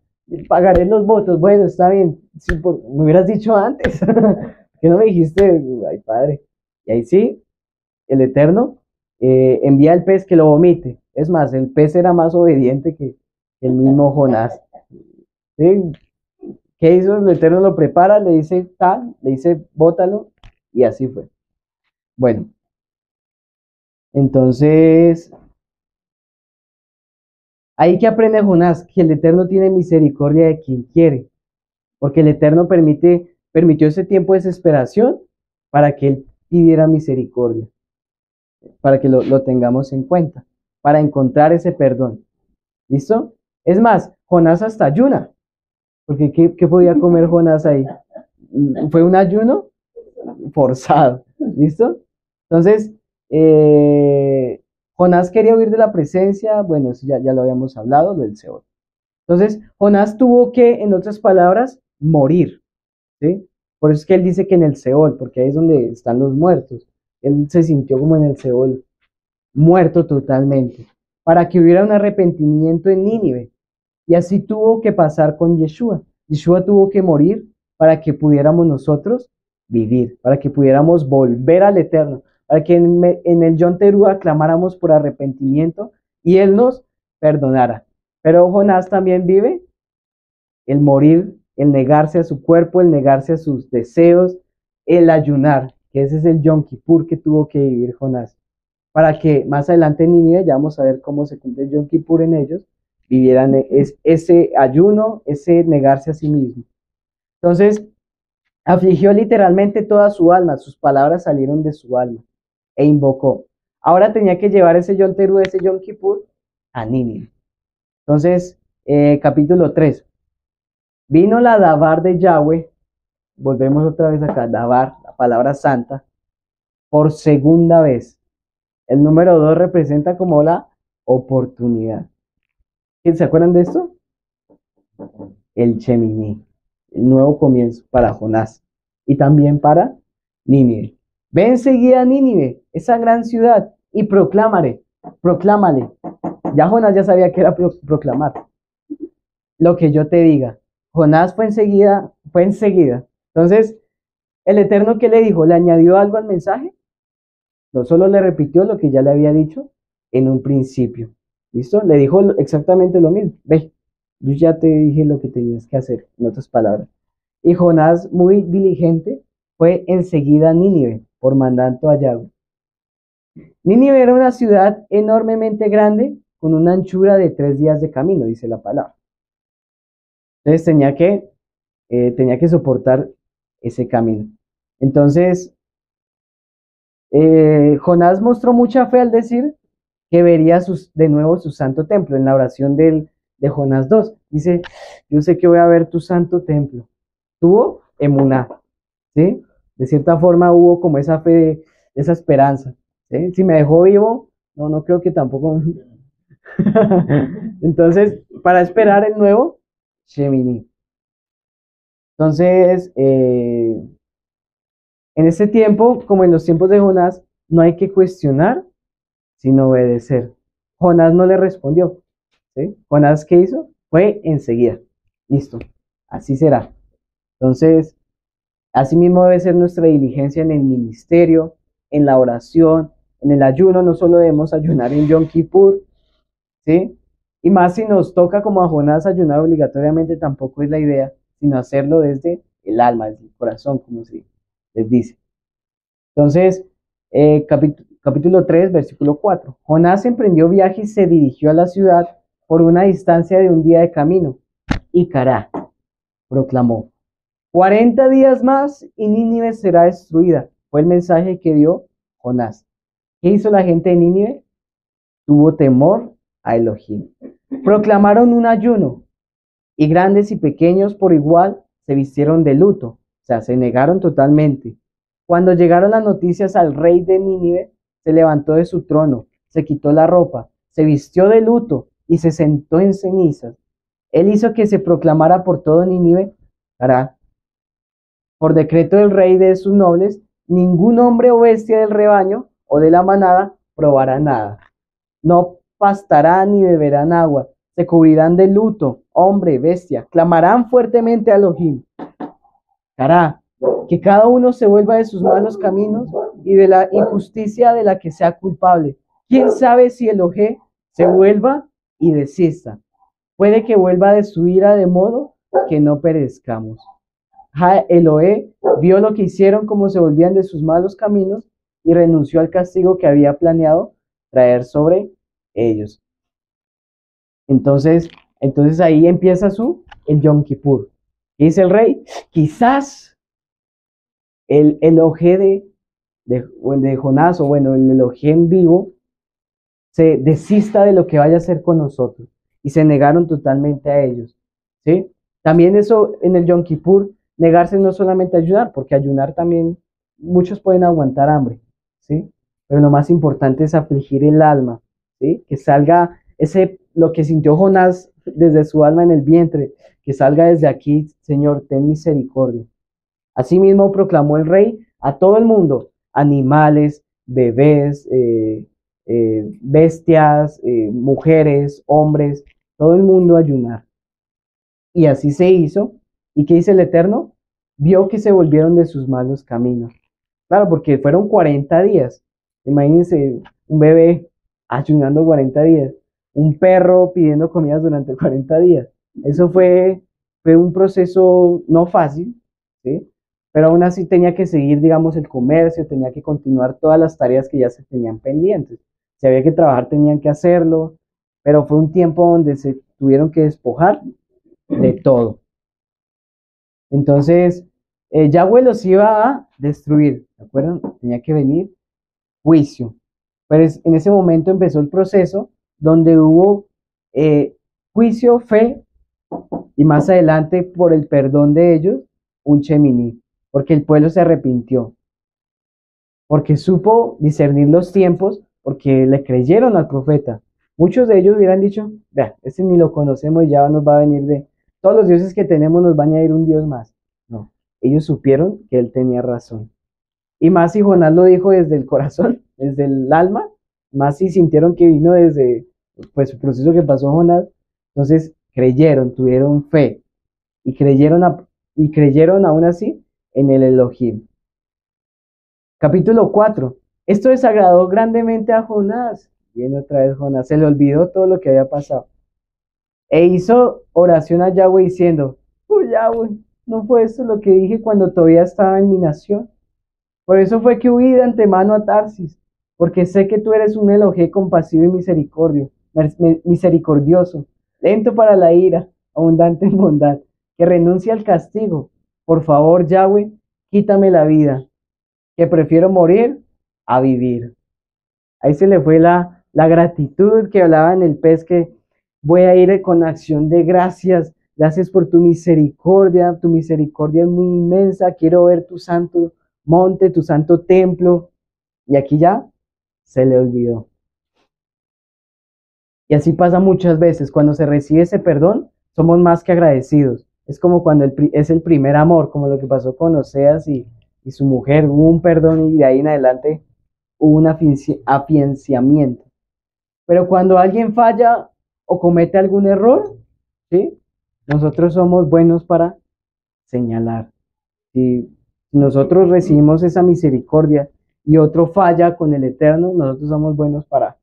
Pagaré los votos. Bueno, está bien. Si me hubieras dicho antes. ¿Qué no me dijiste? Ay, padre. Y ahí sí, el Eterno envía al pez que lo vomite. Es más, el pez era más obediente que el mismo Jonás. ¿Sí? ¿Qué hizo? El Eterno lo prepara, le dice tal, le dice bótalo, y así fue. Bueno, entonces, ahí que aprende Jonás, que el Eterno tiene misericordia de quien quiere, porque el Eterno permitió ese tiempo de desesperación para que él pidiera misericordia, para que lo tengamos en cuenta, para encontrar ese perdón. ¿Listo? Es más, Jonás hasta ayuna, porque ¿qué podía comer Jonás ahí? Fue un ayuno forzado. ¿Listo? Entonces, Jonás quería huir de la presencia, bueno, eso ya lo habíamos hablado, lo del Seol. Entonces, Jonás tuvo que, en otras palabras, morir, ¿sí? Por eso es que él dice que en el Seol, porque ahí es donde están los muertos. Él se sintió como en el Seol, muerto totalmente, para que hubiera un arrepentimiento en Nínive. Y así tuvo que pasar con Yeshua. Yeshua tuvo que morir para que pudiéramos nosotros vivir, para que pudiéramos volver al Eterno, para que en el Yom Teruah clamáramos por arrepentimiento y Él nos perdonara. Pero Jonás también vive el morir, el negarse a su cuerpo, el negarse a sus deseos, el ayunar, que ese es el Yom Kippur que tuvo que vivir Jonás, para que más adelante en Nínive, ya vamos a ver cómo se cumple el Yom Kippur en ellos, vivieran ese ayuno, ese negarse a sí mismo. Entonces, afligió literalmente toda su alma, sus palabras salieron de su alma e invocó. Ahora tenía que llevar ese Yom Teruah, ese Yom Kippur a Nínive. Entonces, capítulo 3. Vino la Dabar de Yahweh, volvemos otra vez acá, Dabar, la palabra santa, por segunda vez. El número 2 representa como la oportunidad. ¿Se acuerdan de esto? El Shemini, el nuevo comienzo para Jonás y también para Nínive. Ve enseguida a Nínive, esa gran ciudad, y proclámale. Ya Jonás ya sabía que era proclamar. Lo que yo te diga. Jonás fue enseguida. Entonces, el Eterno, ¿qué le dijo? ¿Le añadió algo al mensaje? No solo le repitió lo que ya le había dicho en un principio. ¿Listo? Le dijo exactamente lo mismo. Ve, yo ya te dije lo que tenías que hacer, en otras palabras. Y Jonás, muy diligente, fue enseguida a Nínive, por mandato a Yahweh. Nínive era una ciudad enormemente grande, con una anchura de 3 días de camino, dice la palabra. Entonces tenía que tenía que soportar ese camino. Entonces, Jonás mostró mucha fe al decir que vería de nuevo su santo templo en la oración de Jonás 2. Dice, yo sé que voy a ver tu santo templo. Tuvo emuná, ¿sí? De cierta forma hubo como esa fe, esa esperanza, ¿sí? Si me dejó vivo, no creo que tampoco. Entonces, para esperar el nuevo Shemini. Entonces, en este tiempo, como en los tiempos de Jonás, no hay que cuestionar, sino obedecer. Jonás no le respondió, ¿sí? Jonás, ¿qué hizo? Fue enseguida. Listo, así será. Entonces, así mismo debe ser nuestra diligencia en el ministerio, en la oración, en el ayuno. No solo debemos ayunar en Yom Kippur, ¿sí? Y más si nos toca como a Jonás ayunar obligatoriamente, tampoco es la idea, sino hacerlo desde el alma, desde el corazón, como se les dice. Entonces, capítulo 3, versículo 4. Jonás emprendió viaje y se dirigió a la ciudad por una distancia de un día de camino. Y Cará proclamó, 40 días más y Nínive será destruida. Fue el mensaje que dio Jonás. ¿Qué hizo la gente de Nínive? Tuvo temor a Elohim. Proclamaron un ayuno y grandes y pequeños por igual se vistieron de luto, o sea, se negaron totalmente. Cuando llegaron las noticias al rey de Nínive, se levantó de su trono, se quitó la ropa, se vistió de luto y se sentó en cenizas. Él hizo que se proclamara por todo Nínive, hará, por decreto del rey de sus nobles, ningún hombre o bestia del rebaño o de la manada probará nada. No pastarán ni beberán agua, se cubrirán de luto, hombre, bestia, clamarán fuertemente a Elohim. Hará que cada uno se vuelva de sus malos caminos y de la injusticia de la que sea culpable. ¿Quién sabe si Elohim se vuelva y desista? Puede que vuelva de su ira de modo que no perezcamos. Elohim vio lo que hicieron, como se volvían de sus malos caminos, y renunció al castigo que había planeado traer sobre ellos. Entonces ahí empieza el Yom Kippur. Dice el rey, quizás el Elohim de Jonás, o bueno, el Elohim vivo, se desista de lo que vaya a hacer con nosotros. Y se negaron totalmente a ellos, ¿sí? También eso en el Yom Kippur, negarse no solamente a ayunar, porque ayunar también, muchos pueden aguantar hambre, ¿sí? Pero lo más importante es afligir el alma, ¿sí? Que salga lo que sintió Jonás desde su alma en el vientre, que salga desde aquí, Señor, ten misericordia. Asimismo proclamó el rey a todo el mundo, animales, bebés, bestias, mujeres, hombres, todo el mundo ayunar. Y así se hizo. ¿Y qué dice el Eterno? Vio que se volvieron de sus malos caminos. Claro, porque fueron 40 días. Imagínense un bebé ayunando 40 días, un perro pidiendo comidas durante 40 días. Eso fue un proceso no fácil, ¿sí? Pero aún así tenía que seguir, digamos, el comercio, tenía que continuar todas las tareas que ya se tenían pendientes. Si había que trabajar, tenían que hacerlo, pero fue un tiempo donde se tuvieron que despojar de todo. Entonces, Yahweh los iba a destruir, ¿de acuerdo? Tenía que venir juicio. Pero en ese momento empezó el proceso donde hubo juicio, fe, y más adelante, por el perdón de ellos, un Shemini, porque el pueblo se arrepintió, porque supo discernir los tiempos, porque le creyeron al profeta. Muchos de ellos hubieran dicho, vea, este ni lo conocemos y ya nos va a venir de todos los dioses que tenemos, nos va a añadir un dios más. No, ellos supieron que él tenía razón. Y más si Jonás lo dijo desde el corazón, desde el alma, más si sintieron que vino desde pues, el proceso que pasó Jonás, entonces creyeron, tuvieron fe y creyeron aún así en el Elohim. Capítulo 4. Esto desagradó grandemente a Jonás. Viene otra vez Jonás, se le olvidó todo lo que había pasado. E hizo oración a Yahweh diciendo, Yahweh, ¿no fue esto lo que dije cuando todavía estaba en mi nación? Por eso fue que huí de antemano a Tarsis, porque sé que tú eres un Elohim compasivo y misericordioso, lento para la ira, abundante en bondad, que renuncie al castigo. Por favor, Yahweh, quítame la vida, que prefiero morir a vivir. Ahí se le fue la gratitud que hablaba en el pez, que voy a ir con acción de gracias. Gracias por tu misericordia es muy inmensa. Quiero ver tu santo monte, tu santo templo. Y aquí ya se le olvidó. Y así pasa muchas veces. Cuando se recibe ese perdón, somos más que agradecidos. Es como cuando es el primer amor, como lo que pasó con Oseas y su mujer. Hubo un perdón y de ahí en adelante hubo un afianzamiento. Pero cuando alguien falla o comete algún error, ¿sí? Nosotros somos buenos para señalar. Si nosotros recibimos esa misericordia y otro falla con el Eterno, nosotros somos buenos para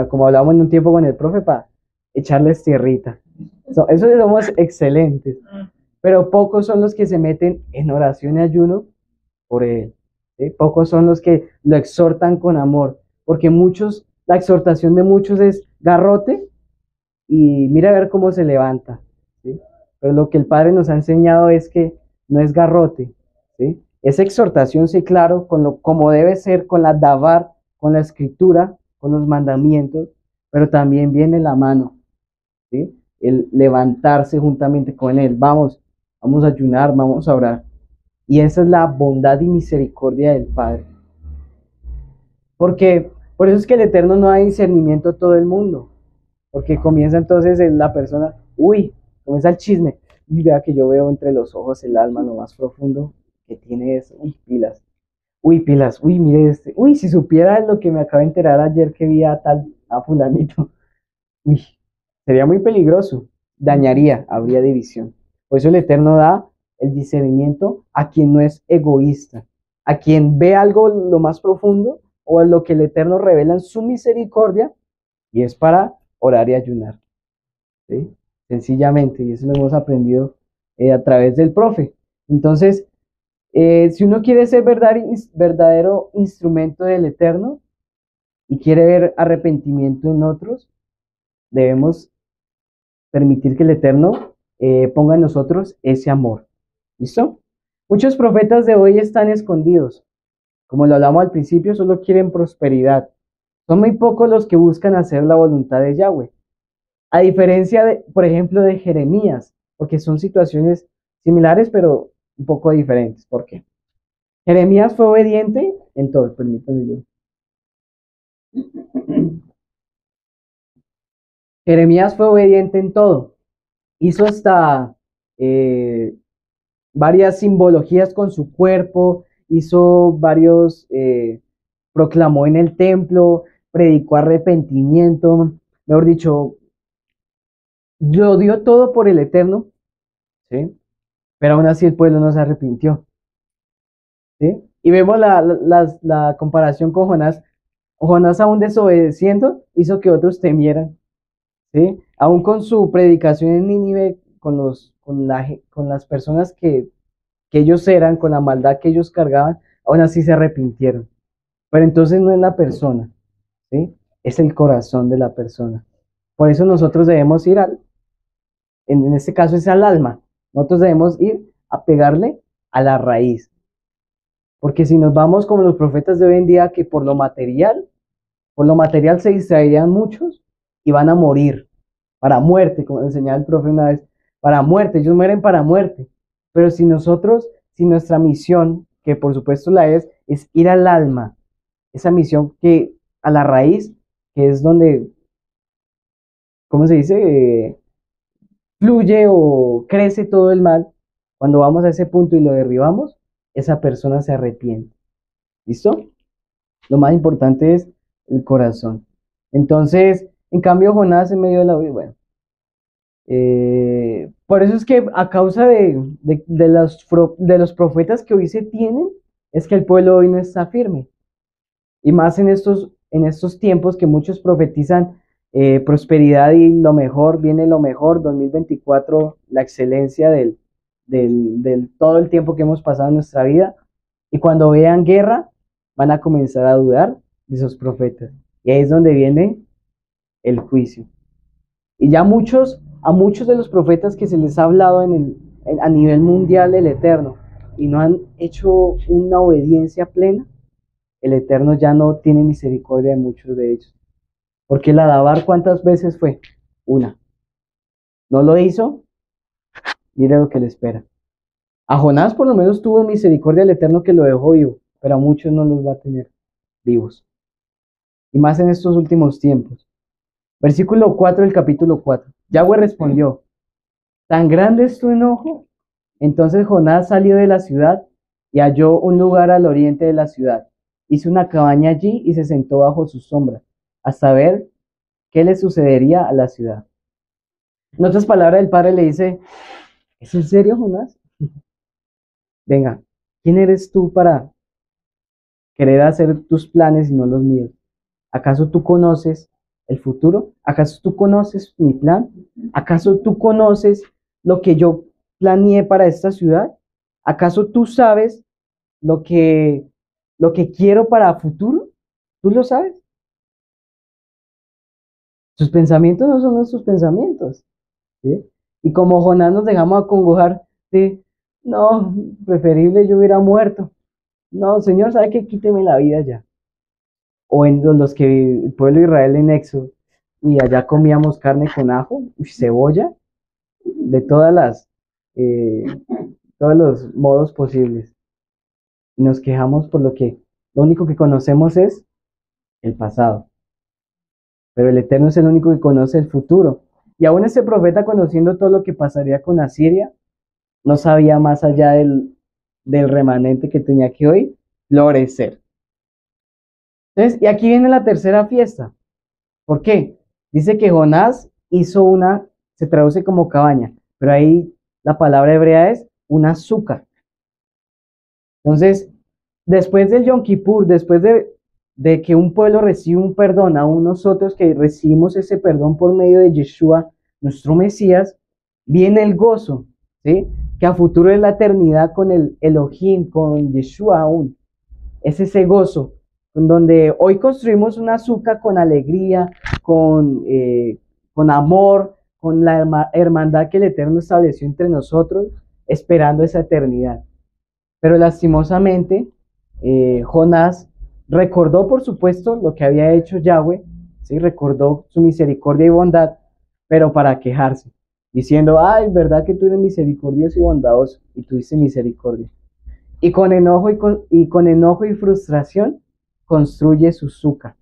como hablamos en un tiempo con el profe, para echarles tierrita. Eso somos excelentes. Pero pocos son los que se meten en oración y ayuno por él. ¿Sí? Pocos son los que lo exhortan con amor, porque la exhortación de muchos es garrote y mira a ver cómo se levanta. ¿Sí? Pero lo que el Padre nos ha enseñado es que no es garrote. ¿Sí? Es exhortación, sí, claro, como debe ser, con la davar, con la escritura, con los mandamientos, pero también viene la mano. ¿Sí? El levantarse juntamente con Él. Vamos a ayunar, vamos a orar. Y esa es la bondad y misericordia del Padre. Porque por eso es que el Eterno no da discernimiento a todo el mundo. Porque comienza entonces la persona, comienza el chisme. Y vea que yo veo entre los ojos el alma, lo más profundo que tiene eso. Pilas. Pilas. Mire este. Si supiera lo que me acabo de enterar ayer que vi a fulanito. Sería muy peligroso. Dañaría, habría división. Por eso el Eterno da el discernimiento a quien no es egoísta, a quien ve algo lo más profundo o lo que el Eterno revela en su misericordia, y es para orar y ayunar. ¿Sí? Sencillamente, y eso lo hemos aprendido a través del profe. Entonces, si uno quiere ser verdadero instrumento del Eterno y quiere ver arrepentimiento en otros, debemos permitir que el Eterno ponga en nosotros ese amor. ¿Listo? Muchos profetas de hoy están escondidos. Como lo hablamos al principio, solo quieren prosperidad. Son muy pocos los que buscan hacer la voluntad de Yahweh. A diferencia de, por ejemplo, de Jeremías, porque son situaciones similares, pero un poco diferentes. ¿Por qué? Jeremías fue obediente en todo, permítanme yo. Jeremías fue obediente en todo. Hizo hasta varias simbologías con su cuerpo, hizo proclamó en el templo, predicó arrepentimiento, mejor dicho, lo dio todo por el Eterno, ¿sí? Pero aún así el pueblo no se arrepintió, ¿sí? Y vemos la comparación con Jonás. Jonás, aún desobedeciendo, hizo que otros temieran, ¿sí? Aún con su predicación en Nínive, con las personas que ellos eran, con la maldad que ellos cargaban, aún así se arrepintieron. Pero entonces no es la persona, ¿sí? Es el corazón de la persona. Por eso nosotros debemos ir en este caso es al alma. Nosotros debemos ir a pegarle a la raíz. Porque si nos vamos como los profetas de hoy en día, que por lo material se distraerían muchos y van a morir para muerte, como enseñaba el profe una vez, para muerte, ellos mueren para muerte. Pero si nuestra misión, que por supuesto es ir al alma, esa misión que a la raíz, que es donde, ¿cómo se dice? Fluye o crece todo el mal. Cuando vamos a ese punto y lo derribamos, esa persona se arrepiente. ¿Listo? Lo más importante es el corazón. Entonces, en cambio, Jonás en medio de la vida, bueno. Por eso es que a causa de los profetas que hoy se tienen, es que el pueblo hoy no está firme. Y más en estos tiempos que muchos profetizan prosperidad y lo mejor, viene lo mejor, 2024, la excelencia del todo el tiempo que hemos pasado en nuestra vida. Y cuando vean guerra, van a comenzar a dudar de esos profetas. Y ahí es donde viene el juicio. Y ya muchos a muchos de los profetas que se les ha hablado a nivel mundial el Eterno y no han hecho una obediencia plena, el Eterno ya no tiene misericordia de muchos de ellos. Porque el Adabar, ¿cuántas veces fue? Una. ¿No lo hizo? Mire lo que le espera. A Jonás por lo menos tuvo misericordia del Eterno que lo dejó vivo, pero a muchos no los va a tener vivos. Y más en estos últimos tiempos. Versículo 4 del capítulo 4. Yahweh respondió, ¿tan grande es tu enojo? Entonces Jonás salió de la ciudad y halló un lugar al oriente de la ciudad. Hizo una cabaña allí y se sentó bajo su sombra, hasta ver qué le sucedería a la ciudad. En otras palabras, el padre le dice, ¿es en serio, Jonás? Venga, ¿quién eres tú para querer hacer tus planes y no los míos? ¿Acaso tú conoces el futuro? ¿Acaso tú conoces mi plan? ¿Acaso tú conoces lo que yo planeé para esta ciudad? ¿Acaso tú sabes lo que quiero para futuro? ¿Tú lo sabes? Sus pensamientos no son nuestros pensamientos, ¿sí? Y como Jonás nos dejamos acongojar de, no, preferible yo hubiera muerto. No, Señor, ¿sabe qué? Quíteme la vida ya. O en los que el pueblo de Israel en Éxodo, y allá comíamos carne con ajo, cebolla, de todos los modos posibles. Y nos quejamos por lo único que conocemos es el pasado. Pero el Eterno es el único que conoce el futuro. Y aún ese profeta, conociendo todo lo que pasaría con Asiria, no sabía más allá del remanente que tenía que hoy florecer. Entonces, y aquí viene la tercera fiesta. ¿Por qué? Dice que Jonás hizo se traduce como cabaña, pero ahí la palabra hebrea es una azúcar. Entonces, después del Yom Kippur, después de que un pueblo recibe un perdón, aún nosotros que recibimos ese perdón por medio de Yeshua, nuestro Mesías, viene el gozo, ¿sí? Que a futuro es la eternidad con el Elohim, con Yeshua aún. Es ese gozo, donde hoy construimos una azúcar con alegría, con amor, con la hermandad que el Eterno estableció entre nosotros, esperando esa eternidad. Pero lastimosamente, Jonás recordó, por supuesto, lo que había hecho Yahweh, ¿sí? Recordó su misericordia y bondad, pero para quejarse, diciendo, ay, verdad que tú eres misericordioso y bondadoso, y tuviste misericordia. Y con enojo y frustración construye su azúcar.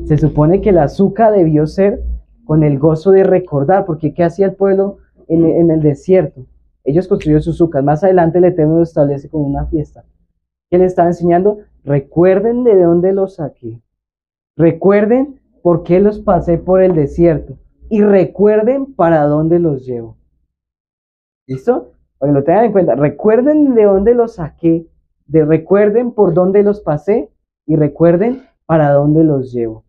Se supone que la azúcar debió ser con el gozo de recordar, porque ¿qué hacía el pueblo en el desierto? Ellos construyeron su azúcar. Más adelante el Eterno lo establece como una fiesta. ¿Qué le estaba enseñando? Recuerden de dónde los saqué. Recuerden por qué los pasé por el desierto. Y recuerden para dónde los llevo. ¿Listo? Para que lo tengan en cuenta. Recuerden de dónde los saqué. Recuerden por dónde los pasé. Y recuerden para dónde los llevo.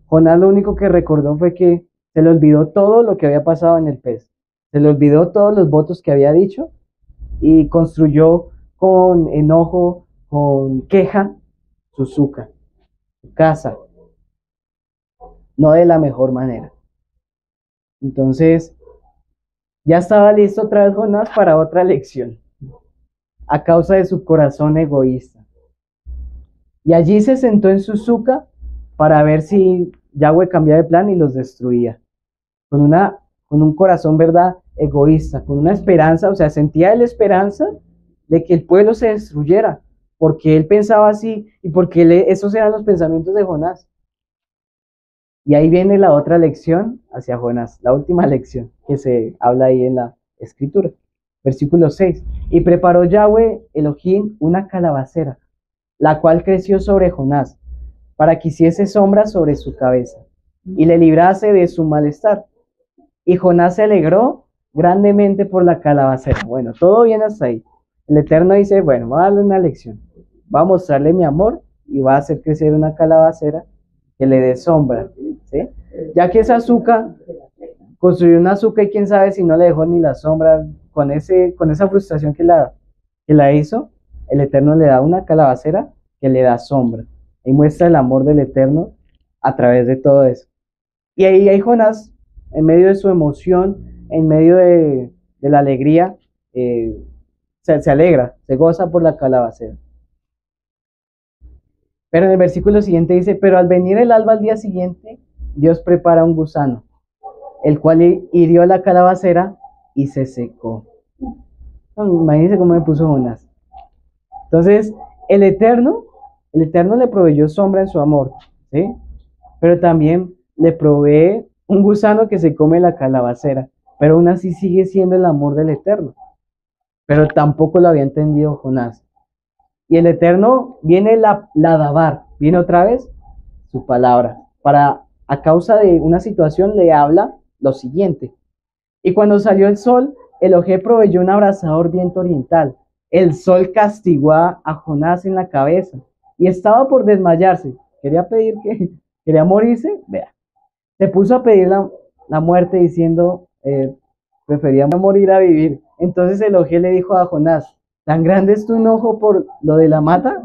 Jonás lo único que recordó fue que se le olvidó todo lo que había pasado en el pez. Se le olvidó todos los votos que había dicho y construyó con enojo, con queja, su azúcar, su casa. No de la mejor manera. Entonces, ya estaba listo otra vez Jonás para otra lección, a causa de su corazón egoísta. Y allí se sentó en su azúcar para ver si Yahweh cambiaba de plan y los destruía. Con un corazón, ¿verdad?, egoísta, con una esperanza, o sea, sentía la esperanza de que el pueblo se destruyera, porque él pensaba así y porque esos eran los pensamientos de Jonás. Y ahí viene la otra lección hacia Jonás, la última lección que se habla ahí en la escritura. Versículo 6. Y preparó Yahweh Elohim una calabacera, la cual creció sobre Jonás, para que hiciese sombra sobre su cabeza, y le librase de su malestar. Y Jonás se alegró grandemente por la calabacera. Bueno, todo bien hasta ahí. El Eterno dice, bueno, voy a darle una lección. Va a mostrarle mi amor y va a hacer crecer una calabacera que le dé sombra, ¿sí? Ya que esa azúcar, construyó una azúcar y quién sabe si no le dejó ni la sombra, con esa frustración que la hizo, el Eterno le da una calabacera que le da sombra. Y muestra el amor del Eterno a través de todo eso. Y ahí Jonás en medio de su emoción, en medio de la alegría, se alegra, se goza por la calabacera. Pero en el versículo siguiente dice, pero al venir el alba al día siguiente, Dios prepara un gusano, el cual hirió la calabacera y se secó. Imagínense cómo me puso Jonás. Entonces, el Eterno le proveyó sombra en su amor, ¿sí? Pero también le provee un gusano que se come la calabacera, pero aún así sigue siendo el amor del Eterno. Pero tampoco lo había entendido Jonás. Y el Eterno viene la dabar, viene otra vez su palabra, para a causa de una situación le habla lo siguiente. Y cuando salió el sol, Elohim proveyó un abrasador viento oriental. El sol castigó a Jonás en la cabeza y estaba por desmayarse. Quería morirse. Vea, se puso a pedir la muerte diciendo, prefería morir a vivir. Entonces Elohim le dijo a Jonás, ¿tan grande es tu enojo por lo de la mata?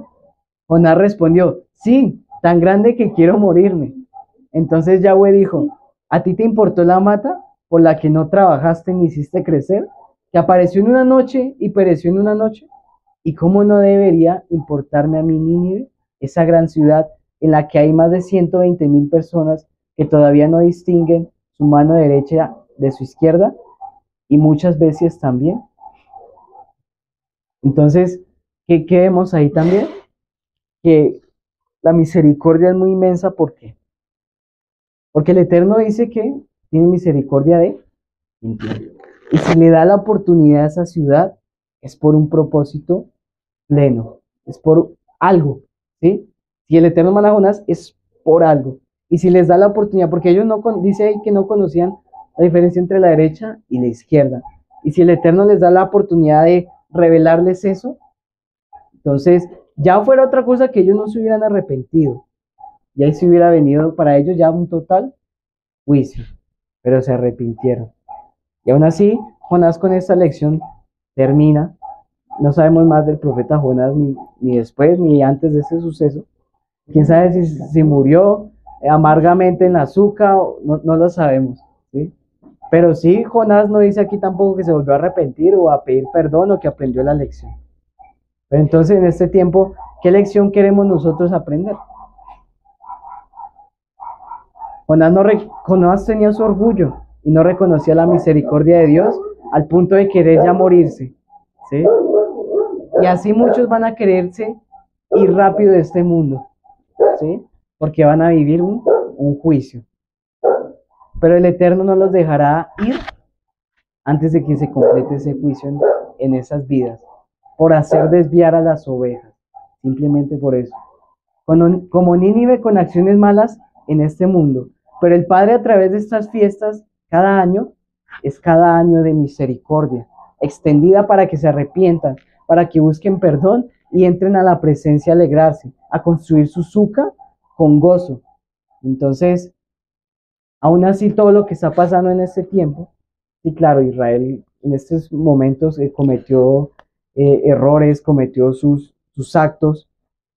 Jonás respondió, sí, tan grande que quiero morirme. Entonces Yahweh dijo, ¿a ti te importó la mata por la que no trabajaste ni hiciste crecer? Que apareció en una noche y pereció en una noche. ¿Y cómo no debería importarme a mí Nínive, esa gran ciudad en la que hay más de 120,000 personas que todavía no distinguen su mano derecha de su izquierda y muchas veces también? Entonces, ¿qué vemos ahí también? Que la misericordia es muy inmensa. ¿Por qué? Porque el Eterno dice que tiene misericordia de Nínive. Y si le da la oportunidad a esa ciudad, es por un propósito pleno, es por algo, ¿sí? Si el Eterno manda a Jonás, es por algo. Y si les da la oportunidad, porque ellos dice ahí que no conocían la diferencia entre la derecha y la izquierda. Y si el Eterno les da la oportunidad de revelarles eso, entonces ya fuera otra cosa que ellos no se hubieran arrepentido. Y ahí se hubiera venido para ellos ya un total juicio. Pero se arrepintieron. Y aún así, Jonás con esta lección termina. No sabemos más del profeta Jonás ni después ni antes de ese suceso. Quién sabe si murió amargamente en la azúcar, no lo sabemos, ¿sí? Pero sí, Jonás no dice aquí tampoco que se volvió a arrepentir o a pedir perdón o que aprendió la lección. Pero entonces en este tiempo, ¿qué lección queremos nosotros aprender? Jonás tenía su orgullo y no reconocía la misericordia de Dios al punto de querer ya morirse, ¿sí? Y así muchos van a quererse ir rápido de este mundo, ¿sí? Porque van a vivir un juicio. Pero el Eterno no los dejará ir antes de que se complete ese juicio en esas vidas, por hacer desviar a las ovejas, simplemente por eso. Como Nínive con acciones malas en este mundo, pero el Padre a través de estas fiestas, cada año, es cada año de misericordia, extendida para que se arrepientan, para que busquen perdón y entren a la presencia a alegrarse, a construir su suca con gozo. Entonces, aún así todo lo que está pasando en este tiempo, y claro, Israel en estos momentos cometió errores, cometió sus actos,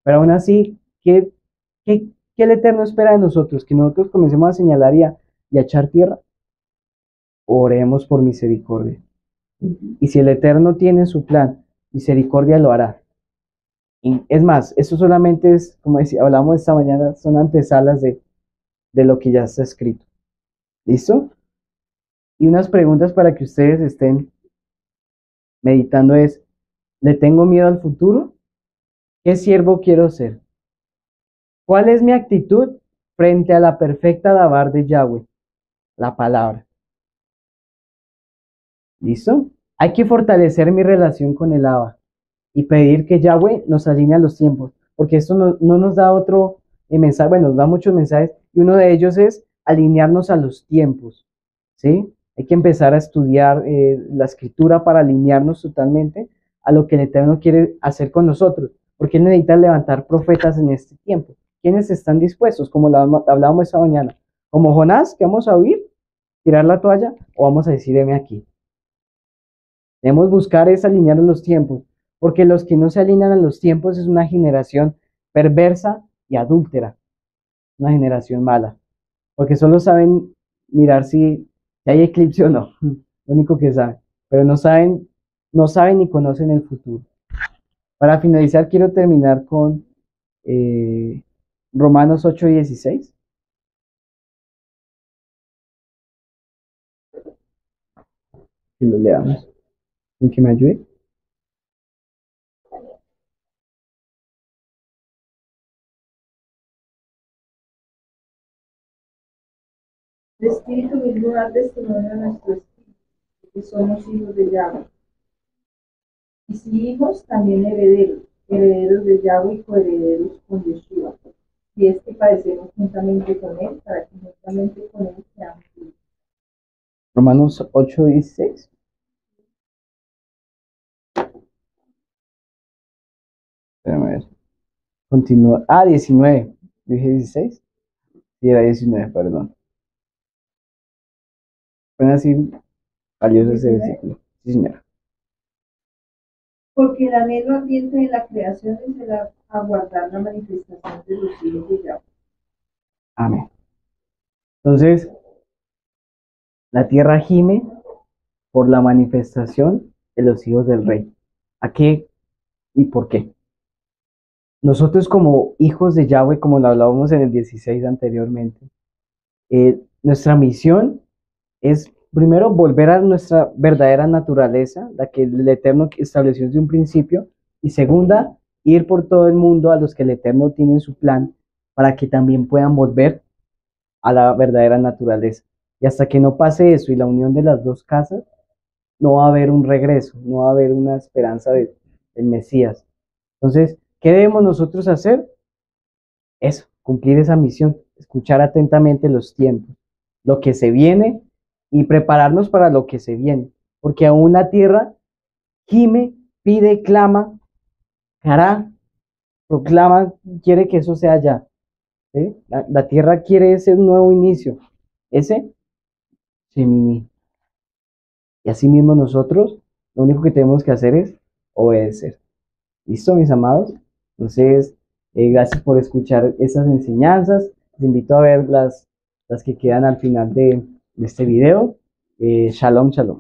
pero aún así, ¿qué el Eterno espera de nosotros? Que nosotros comencemos a señalar y a echar tierra. Oremos por misericordia. Y si el Eterno tiene su plan, misericordia lo hará. Y es más, eso solamente es, como hablamos esta mañana, son antesalas de lo que ya está escrito. ¿Listo? Y unas preguntas para que ustedes estén meditando es, ¿le tengo miedo al futuro? ¿Qué siervo quiero ser? ¿Cuál es mi actitud frente a la perfecta dabar de Yahweh? La palabra. ¿Listo? Hay que fortalecer mi relación con el Abba y pedir que Yahweh nos alinee a los tiempos, porque esto no nos da otro mensaje, bueno, nos da muchos mensajes, y uno de ellos es alinearnos a los tiempos, ¿sí? Hay que empezar a estudiar la escritura para alinearnos totalmente a lo que el Eterno quiere hacer con nosotros, porque Él necesita levantar profetas en este tiempo. ¿Quiénes están dispuestos? Como hablábamos esta mañana, como Jonás, que vamos a oír, tirar la toalla, o vamos a decir, heme aquí. Debemos buscar es alinear los tiempos, porque los que no se alinean a los tiempos es una generación perversa y adúltera, una generación mala, porque solo saben mirar si si hay eclipse o no, lo único que saben, pero no saben ni conocen el futuro. Para finalizar, quiero terminar con eh, Romanos 8:16. Que lo leamos. ¿En que me ayude? El Espíritu mismo da testimonio a nuestro espíritu, que somos hijos de Yahweh. Y si hijos, también herederos, herederos de Yahweh y coherederos con Yeshua. Y es que padecemos juntamente con Él, para que juntamente con Él seamos hijos. Romanos 8:16. Espérame a ver. Continúa. 19. ¿Dije 16? Sí, era 19, perdón. Bueno, así valioso ese versículo. Sí, señora. Porque el anhelo ardiente de la creación es el aguardar la manifestación de los hijos de Yahweh. Amén. Entonces, la tierra gime por la manifestación de los hijos del rey. ¿A qué y por qué? Nosotros como hijos de Yahweh, como lo hablábamos en el 16 anteriormente, nuestra misión es primero volver a nuestra verdadera naturaleza, la que el Eterno estableció desde un principio, y segunda, ir por todo el mundo a los que el Eterno tiene en su plan para que también puedan volver a la verdadera naturaleza. Y hasta que no pase eso y la unión de las dos casas, no va a haber un regreso, no va a haber una esperanza del Mesías. Entonces, ¿qué debemos nosotros hacer? Eso, cumplir esa misión, escuchar atentamente los tiempos, lo que se viene y prepararnos para lo que se viene. Porque aún la tierra gime, pide, clama, hará, proclama, quiere que eso sea ya. ¿Sí? La tierra quiere ese nuevo inicio, ese Shemini. Y así mismo nosotros, lo único que tenemos que hacer es obedecer. ¿Listo, mis amados? Entonces, gracias por escuchar estas enseñanzas. Les invito a ver las que quedan al final de este video. Shalom, shalom.